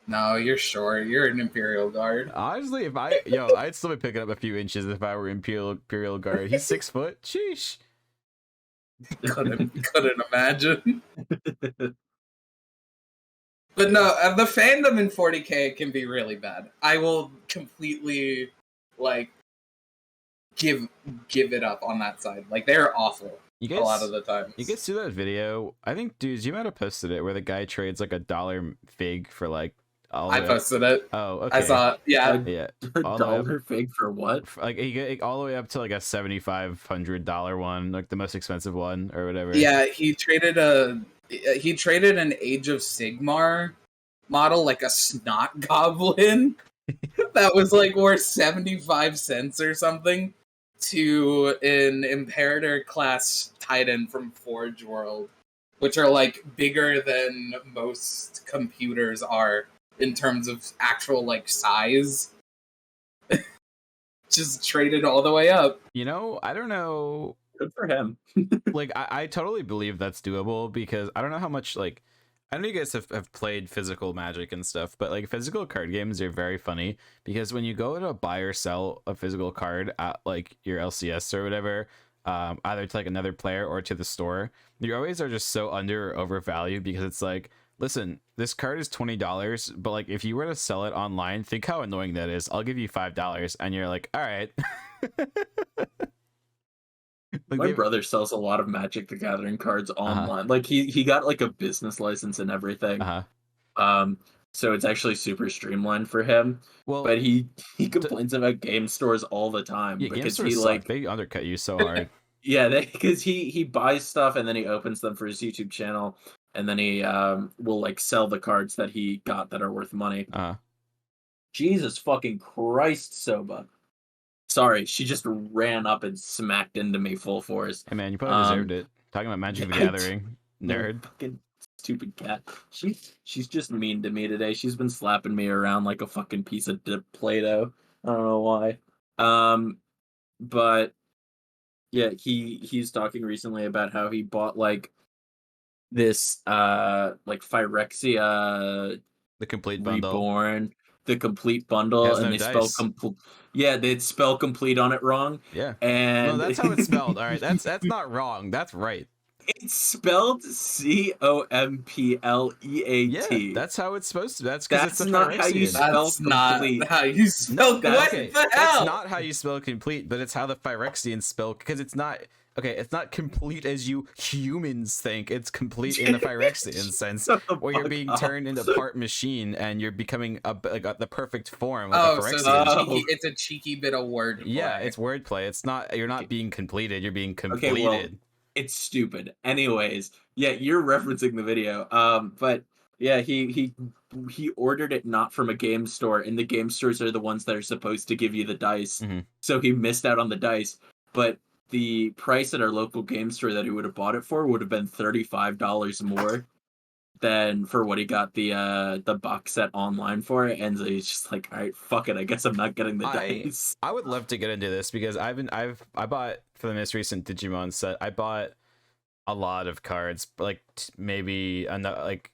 No, you're short. You're an Imperial Guard. Honestly, I'd still be picking up a few inches if I were Imperial Guard. He's 6 foot. Sheesh. Couldn't imagine. But no, the fandom in 40K can be really bad. I will completely like give it up on that side. Like they're awful You a guys, lot of the time. you guys see that video? I think, dudes, you might have posted it where the guy trades like $1 fig for like all the I way up. posted it. Oh, I okay. saw it. Yeah. Yeah, A all the way up. dollar fig for what? Like he get all the way up to like a $7,500 one, like the most expensive one or whatever. Yeah, he traded an Age of Sigmar model, like a snot goblin, that was like worth 75 cents or something, to an Imperator class Titan from Forge World, which are like bigger than most computers are in terms of actual like size. Just traded all the way up. You know, I don't know. Good for him. Like, I totally believe that's doable because I don't know how much, like, I know you guys have played physical Magic and stuff, but like physical card games are very funny because when you go to buy or sell a physical card at like your LCS or whatever, either to like another player or to the store, you always are just so under or overvalued because it's like, listen, this card is $20, but like if you were to sell it online, think how annoying that is. I'll give you $5, and you're like, all right. Like My brother sells a lot of Magic the Gathering cards online. Like he got like a business license and everything. So it's actually super streamlined for him. Well, but he complains about game stores all the time yeah, game because stores he suck. like They undercut you so hard. yeah, because he buys stuff and then he opens them for his YouTube channel and then he will like sell the cards that he got that are worth money. Jesus fucking Christ, Soba. Sorry, she just ran up and smacked into me full force. Hey man, you probably deserved it. Talking about Magic the Gathering, nerd. Fucking stupid cat. She's just mean to me today. She's been slapping me around like a fucking piece of Play-Doh. I don't know why. But yeah, he's talking recently about how he bought like this like Phyrexia The complete bundle. Reborn, the complete bundle, and no they dice. spell complete. Yeah, they'd spell complete on it wrong. Yeah, and no, that's how it's spelled. All right, that's not wrong. That's right. It's spelled Compleat. Yeah, that's how it's supposed to. That's because it's a not how you Phyrexian. spell That's not complete. how you spell. No, What Okay, the hell? it's not how you spell complete, but it's how the Phyrexians spell. Because it's not it's not complete as you humans think. It's complete in the Phyrexian sense, where you're being turned into part machine and you're becoming the perfect form. Like a Phyrexian. It's a cheeky bit of wordplay. Yeah, it's wordplay. It's not. You're not being completed. You're being completed. Okay, well, it's stupid. Anyways, yeah, you're referencing the video. But yeah, he ordered it not from a game store, and the game stores are the ones that are supposed to give you the dice. So he missed out on the dice. But the price at our local game store that he would have bought it for would have been $35 more than for what he got the box set online for it. And so he's just like, all right, fuck it. I guess I'm not getting the dice. I would love to get into this because I bought for the most recent Digimon set. I bought a lot of cards, like maybe like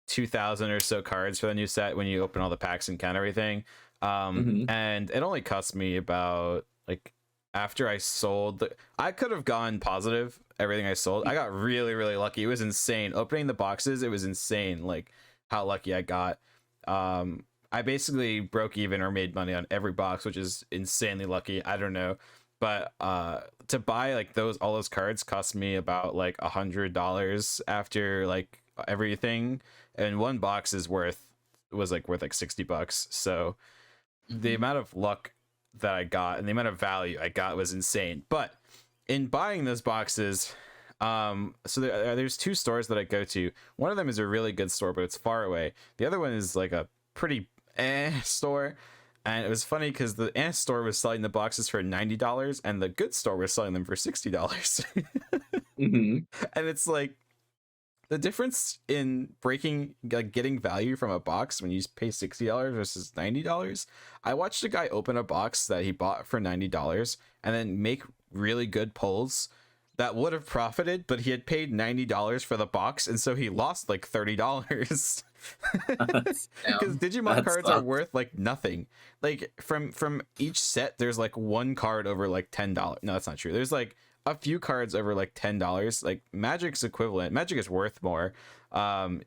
2,000 or so cards for the new set when you open all the packs and count everything. And it only cost me about like after I sold, I could have gone positive everything I sold. I got really, really lucky. It was insane. Opening the boxes, it was insane. Like how lucky I got. I basically broke even or made money on every box, which is insanely lucky. I don't know. But to buy like all those cards cost me about like $100 after like everything. And one box was worth like $60. So the amount of luck that I got and the amount of value I got was insane. But in buying those boxes, so there's two stores that I go to. One of them is a really good store, but it's far away. The other one is like a pretty store. And it was funny because the store was selling the boxes for $90 and the good store was selling them for $60. And it's like the difference in getting value from a box when you pay $60 versus $90. I watched a guy open a box that he bought for $90 and then make really good pulls that would have profited, but he had paid $90 for the box, and so he lost like $30. Because Digimon cards are worth like nothing. Like from each set, there's like one card over like $10. No, that's not true. There's like a few cards over like $10. Like Magic's equivalent. Magic is worth more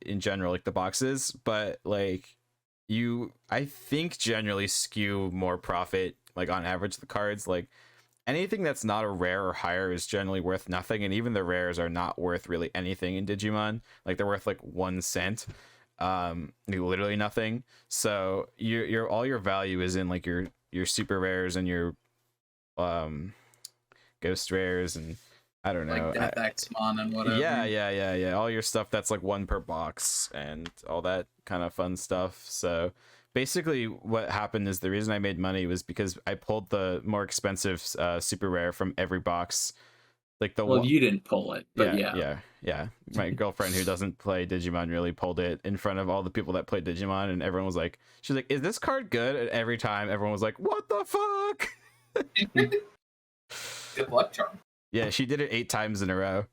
in general, like the boxes, but like I think generally skew more profit like on average the cards. Like anything that's not a rare or higher is generally worth nothing, and even the rares are not worth really anything in Digimon. Like they're worth like 1 cent. literally nothing. So your all your value is in like your super rares and your ghost rares and I don't know. Like Death X-Mon and whatever. Yeah. All your stuff that's like one per box and all that kind of fun stuff. So basically what happened is the reason I made money was because I pulled the more expensive super rare from every box. Like well, you didn't pull it, but yeah. My girlfriend who doesn't play Digimon really pulled it in front of all the people that play Digimon, and everyone was like, she's like, is this card good? And every time everyone was like, what the fuck? Good luck charm. Yeah, she did it 8 times in a row.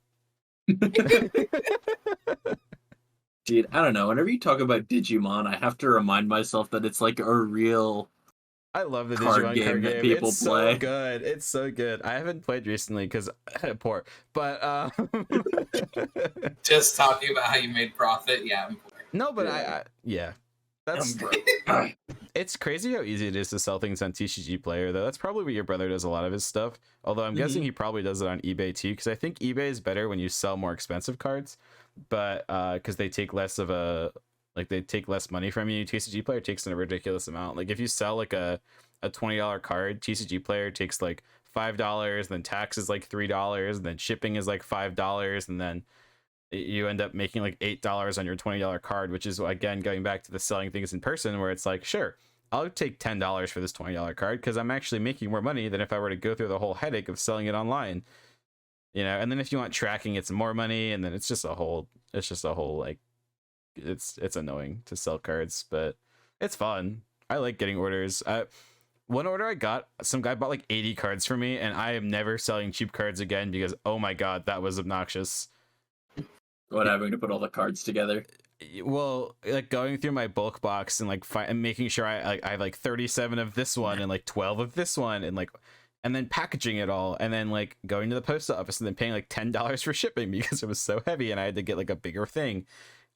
Dude, I don't know. Whenever you talk about Digimon, I have to remind myself that it's like a real I love the card Digimon game card that game. people It's play. so good. It's so good. I haven't played recently because poor. But Just talking about how you made profit. Yeah, I'm poor. no, but Yeah. that's it's crazy how easy it is to sell things on TCG Player, though. That's probably where your brother does a lot of his stuff. Although I'm guessing he probably does it on eBay too, because I think eBay is better when you sell more expensive cards, but because they take less of a they take less money from you. TCG Player takes a ridiculous amount. Like if you sell like a $20 card, TCG Player takes like $5, then tax is like $3, and then shipping is like $5, and then you end up making like $8 on your $20 card, which is again going back to the selling things in person, where it's like, sure, I'll take $10 for this $20 card because I'm actually making more money than if I were to go through the whole headache of selling it online, and then if you want tracking, it's more money, and then it's just a whole like it's annoying to sell cards, but it's fun. I like getting orders. One order I got, some guy bought like 80 cards for me, and I am never selling cheap cards again because oh my god, that was obnoxious. What, having to put all the cards together? Well, like going through my bulk box and like and making sure I have like 37 of this one and like 12 of this one, and then packaging it all, and then like going to the post office and then paying like $10 for shipping because it was so heavy and I had to get like a bigger thing.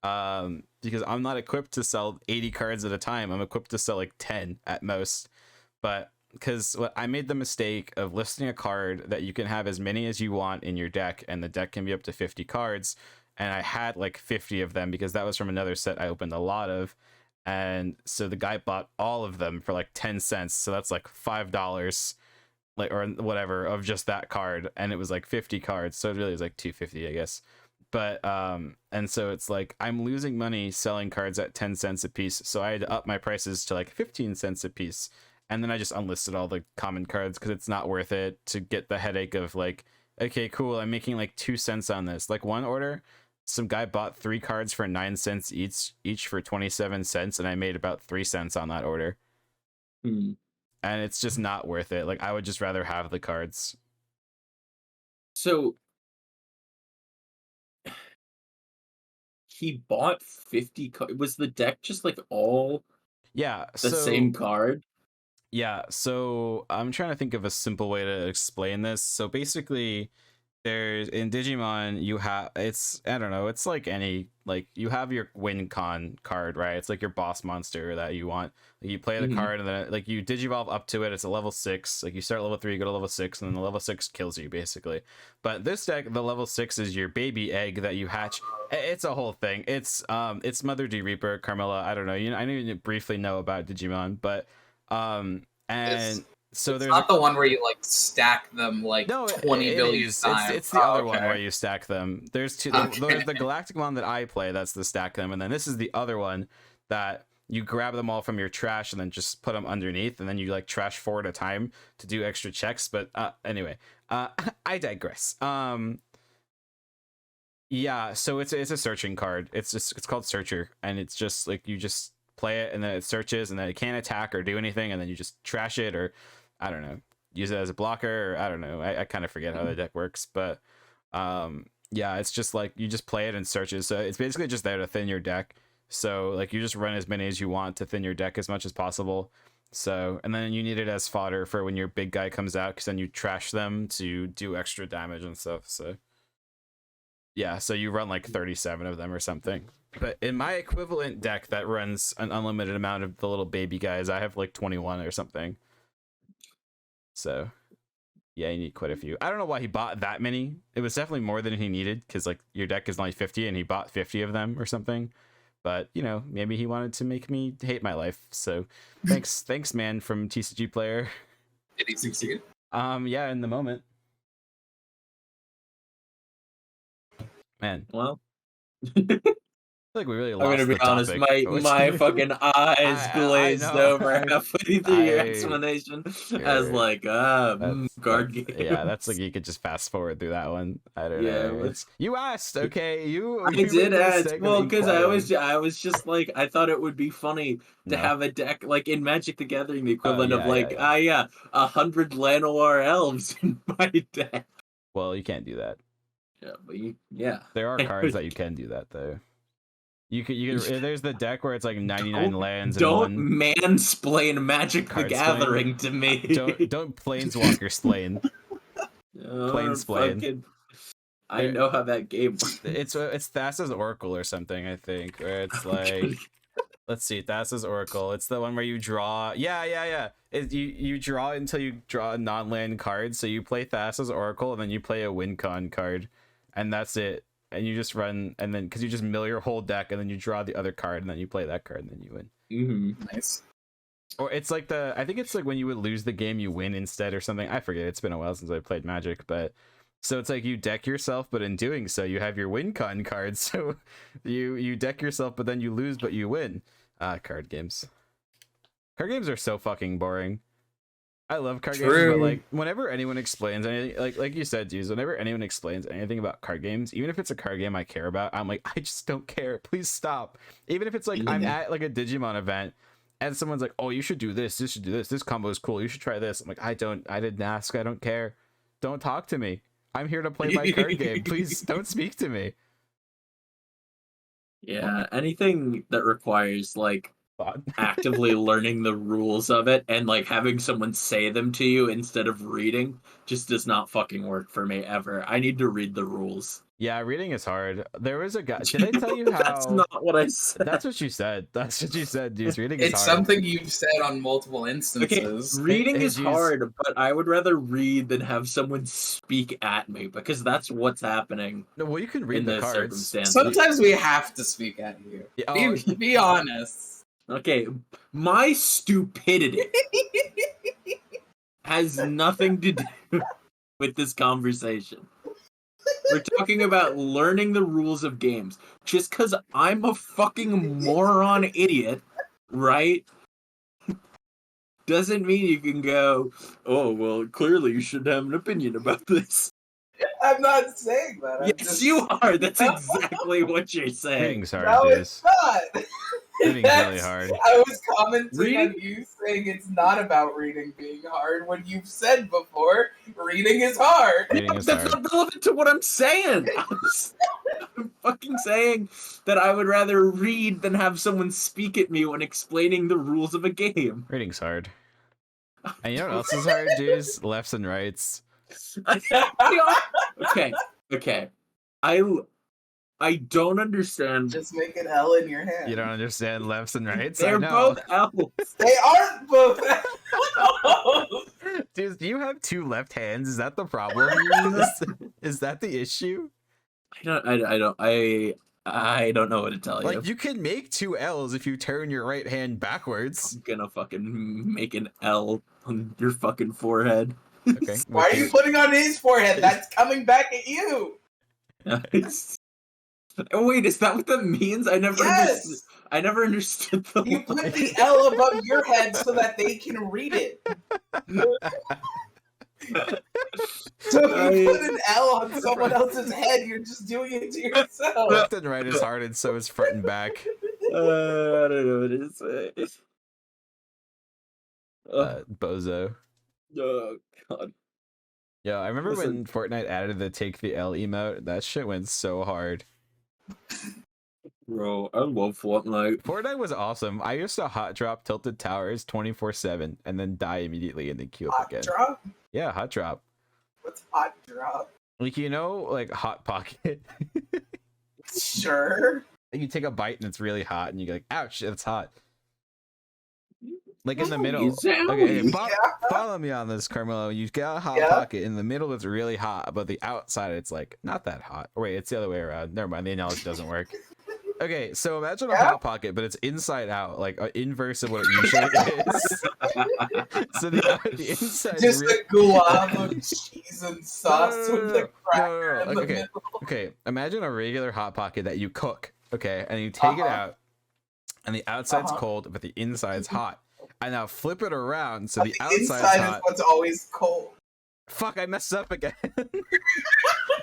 Because I'm not equipped to sell 80 cards at a time. I'm equipped to sell like 10 at most. But because I made the mistake of listing a card that you can have as many as you want in your deck, and the deck can be up to 50 cards. And I had like 50 of them because that was from another set I opened a lot of. And so the guy bought all of them for like 10 cents. So that's like $5, like, or whatever, of just that card. And it was like 50 cards. So it really was like $2.50, I guess. But and so it's like I'm losing money selling cards at 10 cents a piece. So I had to up my prices to like 15 cents a piece. And then I just unlisted all the common cards because it's not worth it to get the headache of like, okay, cool, I'm making like 2 cents on this. Like one order, some guy bought 3 cards for 9 cents each for 27 cents, and I made about 3 cents on that order. And it's just not worth it. Like I would just rather have the cards. So he bought 50 cards. Was the deck just like all the same card? Yeah, so I'm trying to think of a simple way to explain this. So basically, there's in Digimon you have it's like any, like you have your win con card, right? It's like your boss monster that you want. Like you play the card and then like you digivolve up to it. It's a level 6. Like you start level 3, you go to level 6, and then the level 6 kills you basically. But this deck, the level 6 is your baby egg that you hatch. It's a whole thing. It's Mother D Reaper, Carmilla. I don't know. I didn't briefly know about Digimon, but and so there's not the one where you like stack them like no, 20 billion times. It's the other one where you stack them. There's two. The galactic one that I play, that's the stack them, and then this is the other one that you grab them all from your trash and then just put them underneath, and then you like trash 4 at a time to do extra checks. But anyway, I digress. Yeah, so it's a searching card. It's called Searcher, and it's just like you just play it and then it searches and then it can't attack or do anything, and then you just trash it, or I don't know, use it as a blocker, or I don't know. I kind of forget how the deck works, but yeah, it's just like you just play it and searches. So it's basically just there to thin your deck. So like you just run as many as you want to thin your deck as much as possible. So, and then you need it as fodder for when your big guy comes out, because then you trash them to do extra damage and stuff. So yeah, so you run like 37 of them or something. But in my equivalent deck that runs an unlimited amount of the little baby guys, I have like 21 or something. So yeah, you need quite a few. I don't know why he bought that many. It was definitely more than he needed, because like your deck is only 50 and he bought 50 of them or something. But you know, maybe he wanted to make me hate my life. So thanks, man, from TCG player. Did he succeed? Yeah, in the moment, man. Well, I feel like we really I'm lost gonna the be honest. topic. My fucking eyes I glazed know. over halfway through your explanation. I was Sure. like, card games. Yeah, that's like you could just fast forward through that one. I don't know. Yeah. It's you asked, okay? You I made did the ask, mistake of well, because inquiring. I was just like, I thought it would be funny to No. have a deck like in Magic the Gathering, the Oh, equivalent of yeah, like, yeah. 100 Llanowar elves in my deck. Well, you can't do that. Yeah, but yeah. There are cards that you can do that though. You can. There's the deck where it's like 99 lands and Don't one mansplain Magic the card Gathering to me. Don't planeswalker splain. Planesplain. Fucking, I know how that game works. It's Thassa's Oracle or something, I think, where it's like, let's see, Thassa's Oracle. It's the one where you draw. Yeah. You draw until you draw a non-land card. So you play Thassa's Oracle and then you play a WinCon card, and that's it. And you just run, and then because you just mill your whole deck, and then you draw the other card, and then you play that card, and then you win. Mm-hmm. Nice. Or it's like I think it's like when you would lose the game, you win instead or something. I forget. It's been a while since I played Magic, but so it's like you deck yourself, but in doing so, you have your win con cards. So you deck yourself, but then you lose, but you win. Card games. Card games are so fucking boring. I love card games, but like whenever anyone explains anything, like you said, dudes, whenever anyone explains anything about card games, even if it's a card game I care about, I'm like, I just don't care. Please stop. Even if it's like I'm at like a Digimon event and someone's like, oh, you should do this, should do this combo is cool, you should try this. I'm like, I didn't ask, I don't care. Don't talk to me. I'm here to play my card game. Please don't speak to me. Yeah, anything that requires like Thought. actively learning the rules of it and like having someone say them to you instead of reading just does not fucking work for me ever. I need to read the rules. Yeah, reading is hard. There was a guy. Did I tell you how? That's not what I said. That's what you said. That's what you said, dude. Reading is It's hard. something you've said on multiple instances. Okay, reading Hey, is geez. hard, but I would rather read than have someone speak at me because that's what's happening No, well, you can read in the this cards. circumstance. Sometimes we have to speak at you. Yeah, oh, Be honest. Okay, my stupidity has nothing to do with this conversation. We're talking about learning the rules of games. Just because I'm a fucking moron idiot, right? Doesn't mean you can go, oh, well, clearly you should have an opinion about this. I'm not saying that. Yes, you are. That's exactly what you're saying. reading's hard, No, dude. it's not. Reading's really hard. I was commenting Reading? on you saying it's not about reading being hard when you've said before reading is hard. Reading is That's hard. not relevant to what I'm saying. I'm fucking saying that I would rather read than have someone speak at me when explaining the rules of a game. Reading's hard. And you know what else is hard, dudes? Lefts and rights. Okay. I don't understand. Just make an L in your hand. You don't understand lefts and rights? They're I know. both elves. They aren't both L's. Dude, do you have two left hands? Is that the problem? Is that the issue? I don't know what to tell you. Like, you can make two L's if you turn your right hand backwards. I'm gonna fucking make an L on your fucking forehead. Okay. Why are you putting on his forehead? That's coming back at you. Oh, wait, is that what that means? I never understood the You put line. the L above your head so that they can read it. So if you put an L on someone else's head, you're just doing it to yourself. Left and right is hard, and so is front and back. I don't know what to say. Bozo. Oh, God. Yeah, I remember Listen. when Fortnite added the take the L emote. That shit went so hard. Bro, I love Fortnite. Fortnite was awesome. I used to hot drop tilted towers 24/7 and then die immediately and then queue up Hot again. drop? Yeah, hot drop. What's hot drop? Like, you know, like hot pocket. Sure. You take a bite and it's really hot and you go like, ouch, it's hot. Like in the Oh, middle. you sound- Okay, Yeah. follow me on this, Carmelo. You got a hot Yeah. pocket. In the middle, it's really hot, but the outside, it's like not that hot. Or wait, it's the other way around. Never mind. The analogy doesn't work. Okay, so imagine a hot pocket, but it's inside out, like inverse of what it usually is. So the inside's Just a glob of cheese and sauce with the cracker in the Okay, middle. okay. Imagine a regular hot pocket that you cook, okay, and you take it out, and the outside's cold, but the inside's hot. And now flip it around so the outside's inside hot. is what's always cold. Fuck, I messed up again.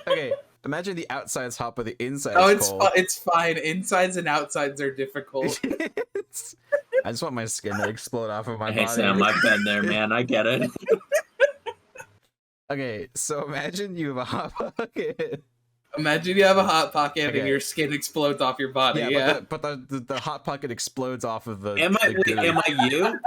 Okay, imagine the outside's hot, but the inside's cold. Oh, it's fine. Insides and outsides are difficult. I just want my skin to explode off of my body. Hey Sam, I've been there, man. I get it. Okay, so imagine you have a hot pocket. Imagine you have a hot pocket and your skin explodes off your body. Yeah, but the hot pocket explodes off of the. Am I you?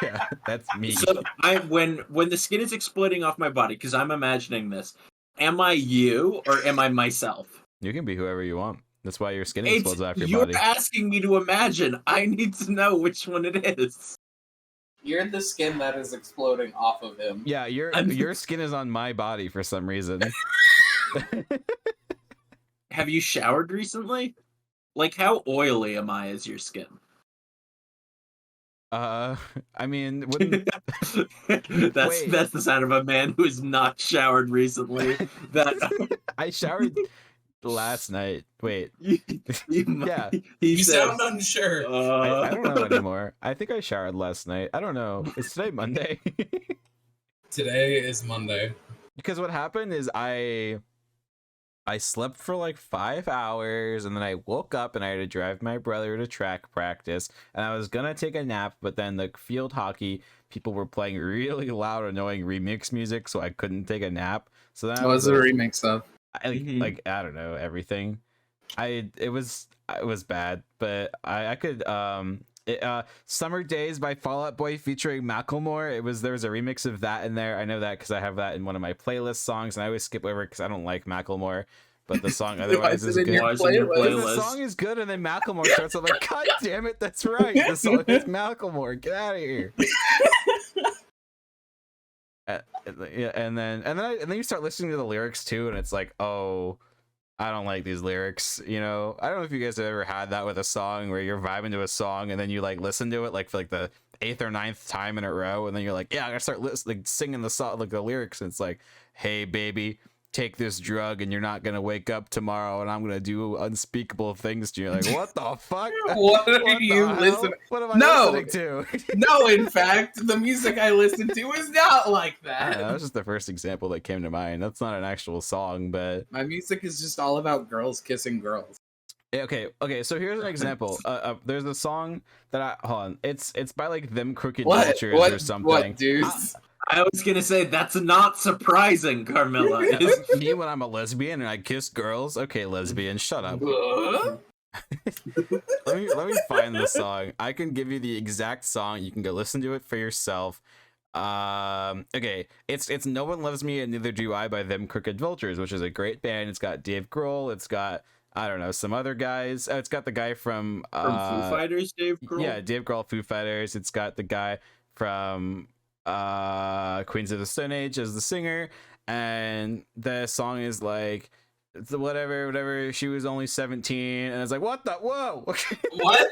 Yeah, that's me. So when the skin is exploding off my body, because I'm imagining this, am I you or am I myself? You can be whoever you want. That's why your skin explodes off your body. You're asking me to imagine. I need to know which one it is. You're the skin that is exploding off of him. Yeah, your skin is on my body for some reason. Have you showered recently? Like, how oily am I as your skin? I mean, wouldn't... that's the sound of a man who has not showered recently. That I showered last night. Wait. Yeah. You sound unsure. I don't know anymore. I think I showered last night. I don't know. Is today Monday? Today is Monday. Because what happened is I slept for like 5 hours, and then I woke up and I had to drive my brother to track practice, and I was gonna take a nap, but then the field hockey people were playing really loud, annoying remix music, so I couldn't take a nap. So then what was the remix of? Like I don't know, everything. It was bad, but I could Summer Days by Fall Out Boy featuring Macklemore. There was a remix of that in there. I know that because I have that in one of my playlist songs, and I always skip over it because I don't like Macklemore. But the song otherwise is good. The song is good, and then Macklemore starts. I'm like, God damn it, that's right. The song is Macklemore. Get out of here. And then you start listening to the lyrics too, and it's like, oh, I don't like these lyrics. You know, I don't know if you guys have ever had that with a song where you're vibing to a song and then you like listen to it like for like the 8th or 9th time in a row, and then you're like, yeah, I'm gonna start singing the song, like the lyrics, and it's like, hey baby, take this drug and you're not gonna wake up tomorrow and I'm gonna do unspeakable things to you. Like, what the fuck? What are you listening? What am I listening to? No, in fact, the music I listen to is not like that. That was just the first example that came to mind. That's not an actual song, but my music is just all about girls kissing girls. Okay, so here's an example. There's a song that hold on. It's by like Them Crooked Vultures or something. What, dudes? I was gonna say that's not surprising, Carmilla. Me when I'm a lesbian and I kiss girls. Okay, lesbian, shut up. let me find the song. I can give you the exact song. You can go listen to it for yourself. Okay, it's No One Loves Me and Neither Do I by Them Crooked Vultures, which is a great band. It's got Dave Grohl. It's got, I don't know, some other guys. It's got the guy from Foo Fighters, Dave Grohl. Yeah, Dave Grohl, Foo Fighters. It's got the guy from Queens of the Stone Age as the singer, and the song is like whatever, she was only 17, and it's like, what the whoa. What?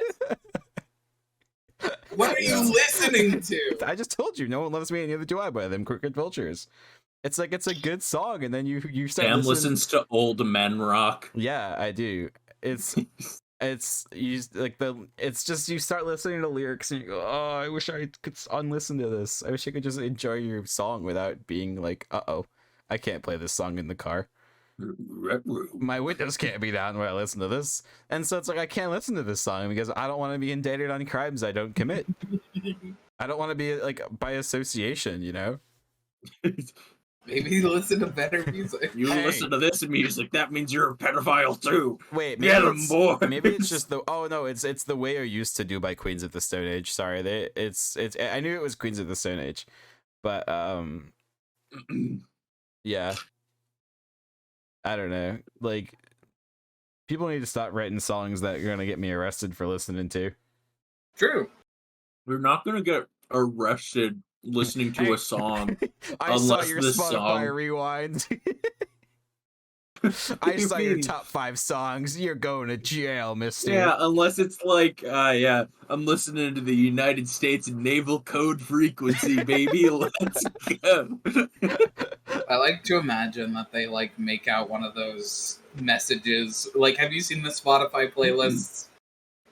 What are you listening to? I just told you, No One Loves Me and Neither Do I by Them Crooked Vultures. It's like, it's a good song, and then you start Sam listens to old men rock. Yeah, I do. It's you like it's just, you start listening to lyrics and you go, oh, I wish I could unlisten to this. I wish I could just enjoy your song without being like, uh-oh, I can't play this song in the car. My windows can't be down when I listen to this. And so it's like, I can't listen to this song because I don't want to be indicted on crimes I don't commit. I don't want to be like by association, you know? Maybe you listen to better music. You listen to this music, that means you're a pedophile too. Wait, maybe it's just the it's The Way I Used to Do by Queens of the Stone Age. Sorry, it's I knew it was Queens of the Stone Age, but yeah, I don't know. Like, people need to stop writing songs that are gonna get me arrested for listening to. True. We're not gonna get arrested listening to a song I saw unless your this Spotify song rewind. I saw your mean? top 5 songs. You're going to jail, mister. Yeah, unless it's like, yeah, I'm listening to the United States Naval Code Frequency, baby. Let's go. I like to imagine that they like make out one of those messages. Like, have you seen the Spotify playlists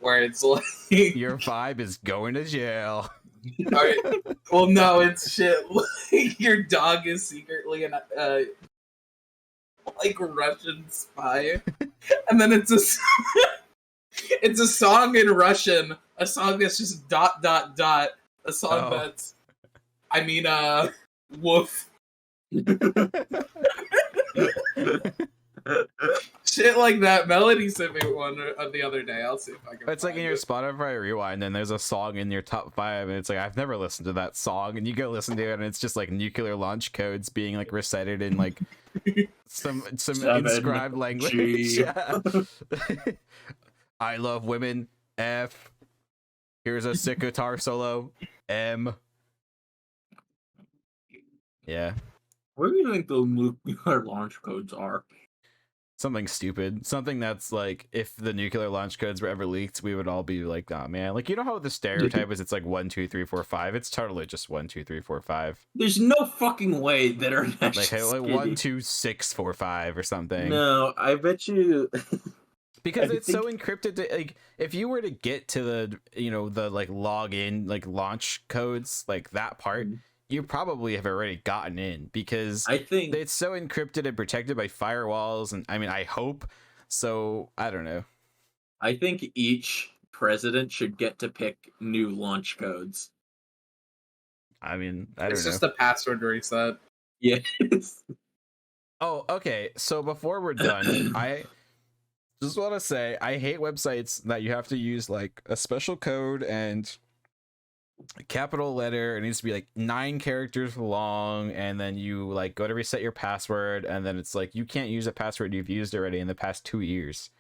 where it's like Your vibe is going to jail. Alright, well, no, it's shit. Like, your dog is secretly an like Russian spy, and then it's it's a song in Russian, a song that's just ... a song that's, I mean, woof. Shit like that. Melody sent me one the other day. I'll see if I can. It's like in your Spotify rewind, and there's a song in your top 5, and it's like, I've never listened to that song, and you go listen to it, and it's just like nuclear launch codes being like recited in like some inscribed language. Yeah. I love women. F. Here's a sick guitar solo. M. Yeah. What do you think the nuclear launch codes are? Something stupid. Something that's like, if the nuclear launch codes were ever leaked, we would all be like, oh man. Like, you know how the stereotype is it's like 1, 2, 3, 4, 5? It's totally just 1, 2, 3, 4, 5. There's no fucking way that are Like, hey, like 1, 2, 6, 4, 5 or something. No, I bet you. Because it's so encrypted to, like, if you were to get to the, you know, the like login, like launch codes, like that part, you probably have already gotten in, because I think it's so encrypted and protected by firewalls, and I mean, I hope so. I don't know. I think each president should get to pick new launch codes. I mean, I don't know. It's just a password reset. Yes. Oh, okay. So before we're done, I just want to say I hate websites that you have to use like a special code and a capital letter. It needs to be like 9 characters long, and then you like go to reset your password, and then it's like you can't use a password you've used already in the past 2 years.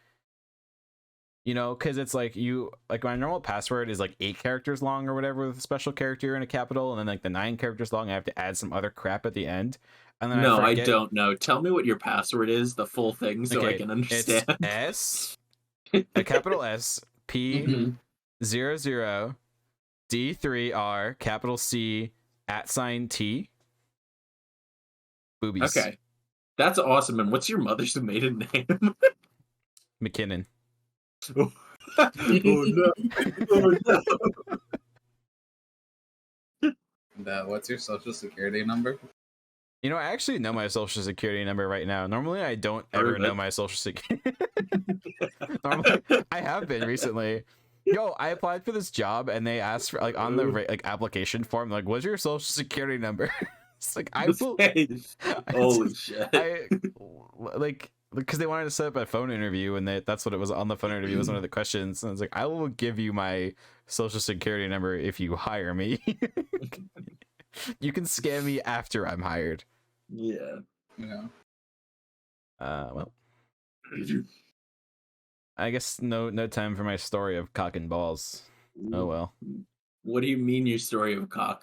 You know, because it's like my normal password is like 8 characters long or whatever with a special character and a capital, and then like the 9 characters long, I have to add some other crap at the end. And then No, I don't know. Tell me what your password is, the full thing, so okay, I can understand. It's S, a capital S, P 00 D3R capital C @T boobies. Okay. That's awesome. And what's your mother's maiden name? McKinnon. Oh no. Oh no. What's your social security number? You know, I actually know my social security number right now. Normally, I don't ever know my social security. Normally, I have been recently. Yo, I applied for this job, and they asked for like on the like application form, like, "What's your social security number?" It's like Holy shit! I like because they wanted to set up a phone interview, and that's what it was on the phone interview was one of the questions. And I was like, "I will give you my social security number if you hire me. You can scam me after I'm hired." Yeah. Yeah. Well, I guess no time for my story of cock and balls. Oh well. What do you mean your story of cock and